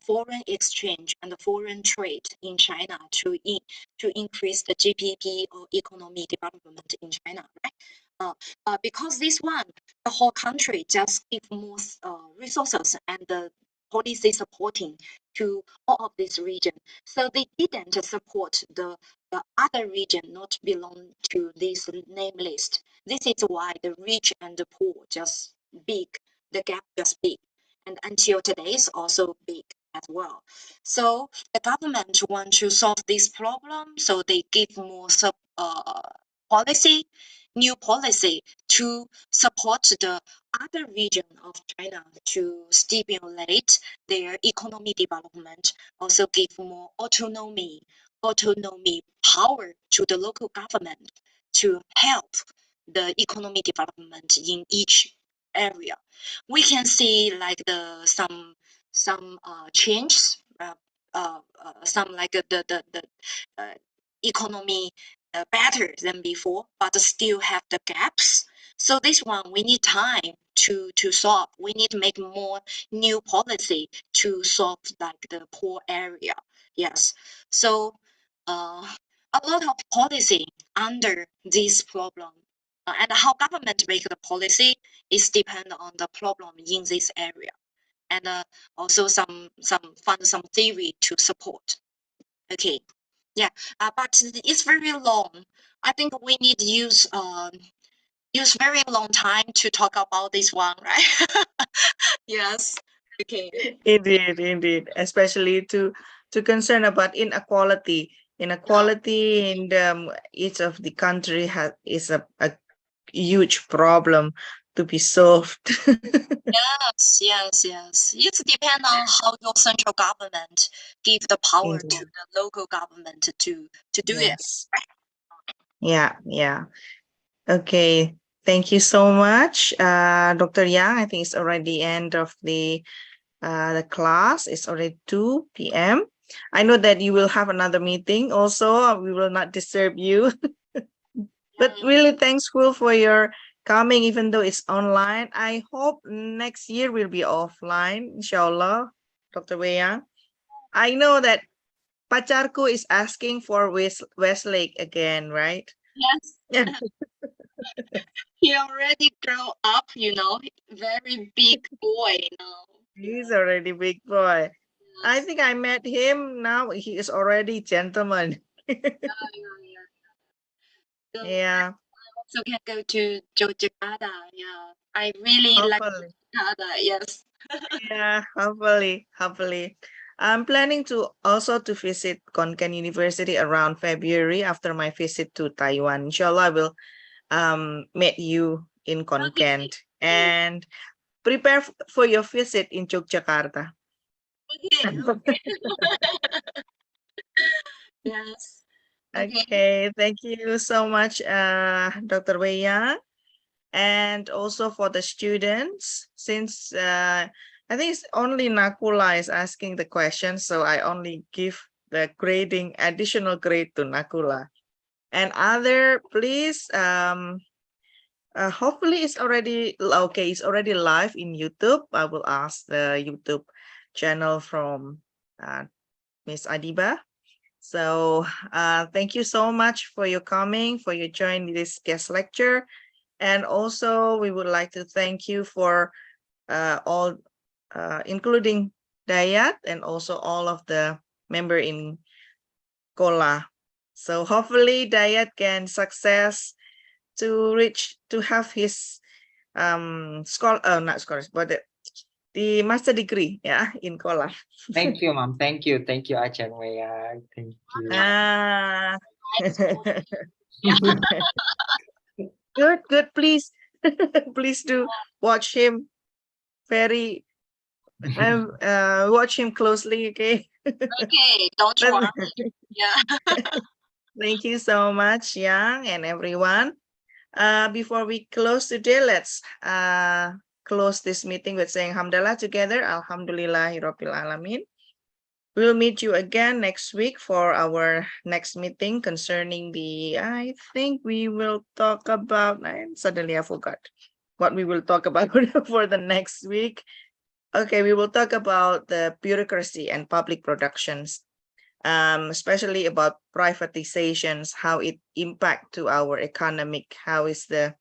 [SPEAKER 7] foreign exchange and foreign trade in China to increase the GDP or economic development in China, right? Because this one, the whole country just give more resources and the policy supporting to all of this region. So they didn't support the other region not belong to this name list. This is why the rich and the poor just big, the gap just big. And until today is also big as well. So the government want to solve this problem, so they give more policy, new policy to support the other region of China to stimulate their economic development, also give more autonomy power to the local government to help the economic development in each area. We can see like some changes, some like the economy better than before, but still have the gaps. So this one we need time to solve. We need to make more new policy to solve like the poor area. Yes. So a lot of policy under this problem. And how government make the policy is depend on the problem in this area, and also some theory to support. Okay, yeah, but it's very long. I think we need to use very long time to talk about this one, right? Yes. Okay.
[SPEAKER 2] Indeed, especially to concern about inequality. Inequality in each of the country is a huge problem to be solved.
[SPEAKER 7] Yes. It depends on how your central government give the power to
[SPEAKER 2] Yeah.
[SPEAKER 7] the local government to do it.
[SPEAKER 2] Yes. Yeah. Okay. Thank you so much, Dr. Yang. I think it's already end of the class. It's already 2 p.m. I know that you will have another meeting also. We will not disturb you. But really thankful for your coming, even though it's online. I hope next year will be offline, inshallah, Dr. Wei Yang. I know that Pacarku is asking for Westlake again, right?
[SPEAKER 7] Yes.
[SPEAKER 2] Yeah.
[SPEAKER 7] He already grow up, very big boy now.
[SPEAKER 2] He's already big boy. I think I met him now. He is already gentleman.
[SPEAKER 7] So
[SPEAKER 2] Yeah.
[SPEAKER 7] I also can go to Jakarta. Yeah, I really like
[SPEAKER 2] Hopefully.
[SPEAKER 7] Jakarta. Yes.
[SPEAKER 2] Yeah, hopefully. I'm planning to also to visit Khon Kaen University around February after my visit to Taiwan. Inshallah, I will meet you in Khon Kaen and prepare for your visit in Yogyakarta.
[SPEAKER 7] Okay. Yes.
[SPEAKER 2] Okay, thank you so much, Dr. Wei Yang. And also for the students, since I think it's only Nakula is asking the question, so I only give the grading, additional grade to Nakula. And other, please, hopefully it's already, okay, it's already live in YouTube. I will ask the YouTube channel from Miss Adiba. So thank you so much for your coming, for your joining this guest lecture. And also we would like to thank you for all, including Dayat and also all of the member in Kola. So hopefully Dayat can success to have his not scholars, but the master degree, yeah, in Kola.
[SPEAKER 3] Thank you, Mom. Thank you, Achan Wei. Thank you.
[SPEAKER 2] Ah.
[SPEAKER 7] Yeah.
[SPEAKER 2] Good. Please, please do watch him very. Watch him closely, okay?
[SPEAKER 7] Okay. Don't worry. Yeah.
[SPEAKER 2] Thank you so much, Yang and everyone. Before we close today, let's close this meeting with saying Alhamdulillah together. Alhamdulillahirabbil alamin. We'll meet you again next week for our next meeting concerning the, I think we will talk about, suddenly I forgot what we will talk about for the next week. Okay, we will talk about the bureaucracy and public productions, especially about privatizations, how it impact to our economic, how is the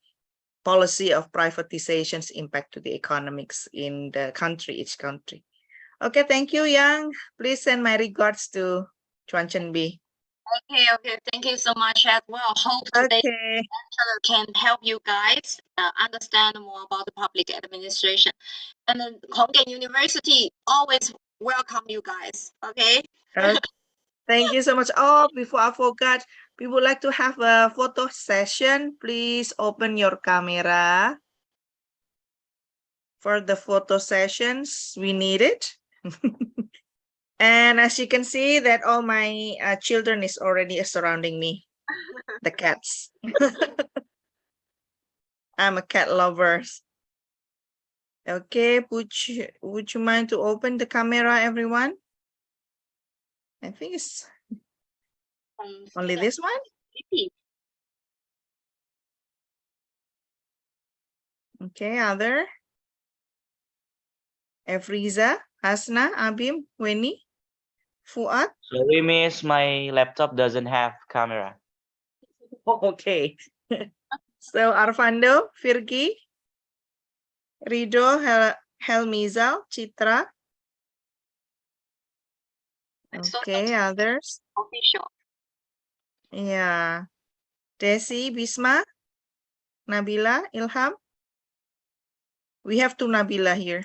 [SPEAKER 2] policy of privatizations impact to the economics in the country, each country. Okay, thank you, Yang. Please send my regards to Chuan Chen B.
[SPEAKER 7] Okay. Thank you so much as well. Hope today's
[SPEAKER 2] Okay.
[SPEAKER 7] lecture can help you guys understand more about the public administration. And then Khon Kaen University always welcome you guys. Okay.
[SPEAKER 2] Thank you so much. Oh, before I forgot, we would like to have a photo session. Please open your camera. For the photo sessions, we need it. And as you can see that all my children is already surrounding me, the cats. I'm a cat lover. Okay, would you mind to open the camera, everyone? I think it's only this one. Okay, other. Efriza, Hasna, Abim, Weni, Fuad.
[SPEAKER 9] Sorry, miss, my laptop doesn't have camera.
[SPEAKER 2] Okay. So Arfando, Firgi, Rido, Helmizal, Chitra. Okay, others.
[SPEAKER 7] Official.
[SPEAKER 2] Yeah. Desi, Bisma, Nabila, Ilham. We have two Nabila here.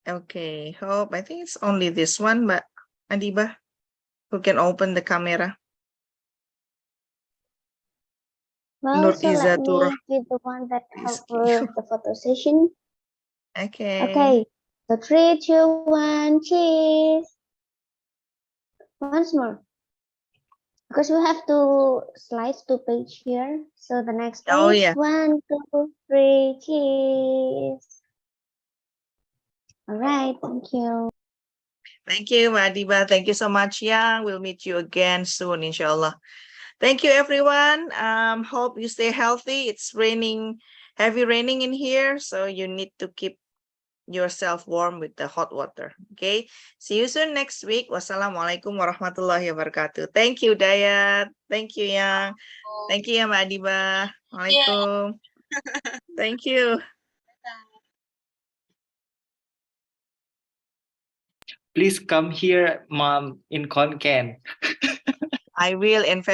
[SPEAKER 2] Okay, hope I think it's only this one, but Adiba, who can open the camera.
[SPEAKER 1] Well, so let
[SPEAKER 2] Nurkizatur.
[SPEAKER 1] me be the one that help
[SPEAKER 2] Rizky.
[SPEAKER 1] with the photo session.
[SPEAKER 2] Okay.
[SPEAKER 1] Okay. So 3, 2, 1, cheese. Once more. Because we have to slice 2 page here. So the next page.
[SPEAKER 2] Oh, yeah.
[SPEAKER 1] 1, 2, 3, cheese. All right. Thank you.
[SPEAKER 2] Thank you, Madiba. Thank you so much, Yang. We'll meet you again soon, inshallah. Thank you, everyone. Hope you stay healthy. It's raining, heavy raining in here, so you need to keep yourself warm with the hot water. Okay. See you soon next week. Wassalamualaikum warahmatullahi wabarakatuh. Thank you, Dayat. Thank you, Yang. Thank you, Madiba. Waalaikum. Thank you.
[SPEAKER 3] Please come here, Mom, in Khon Kaen.
[SPEAKER 2] I will in February.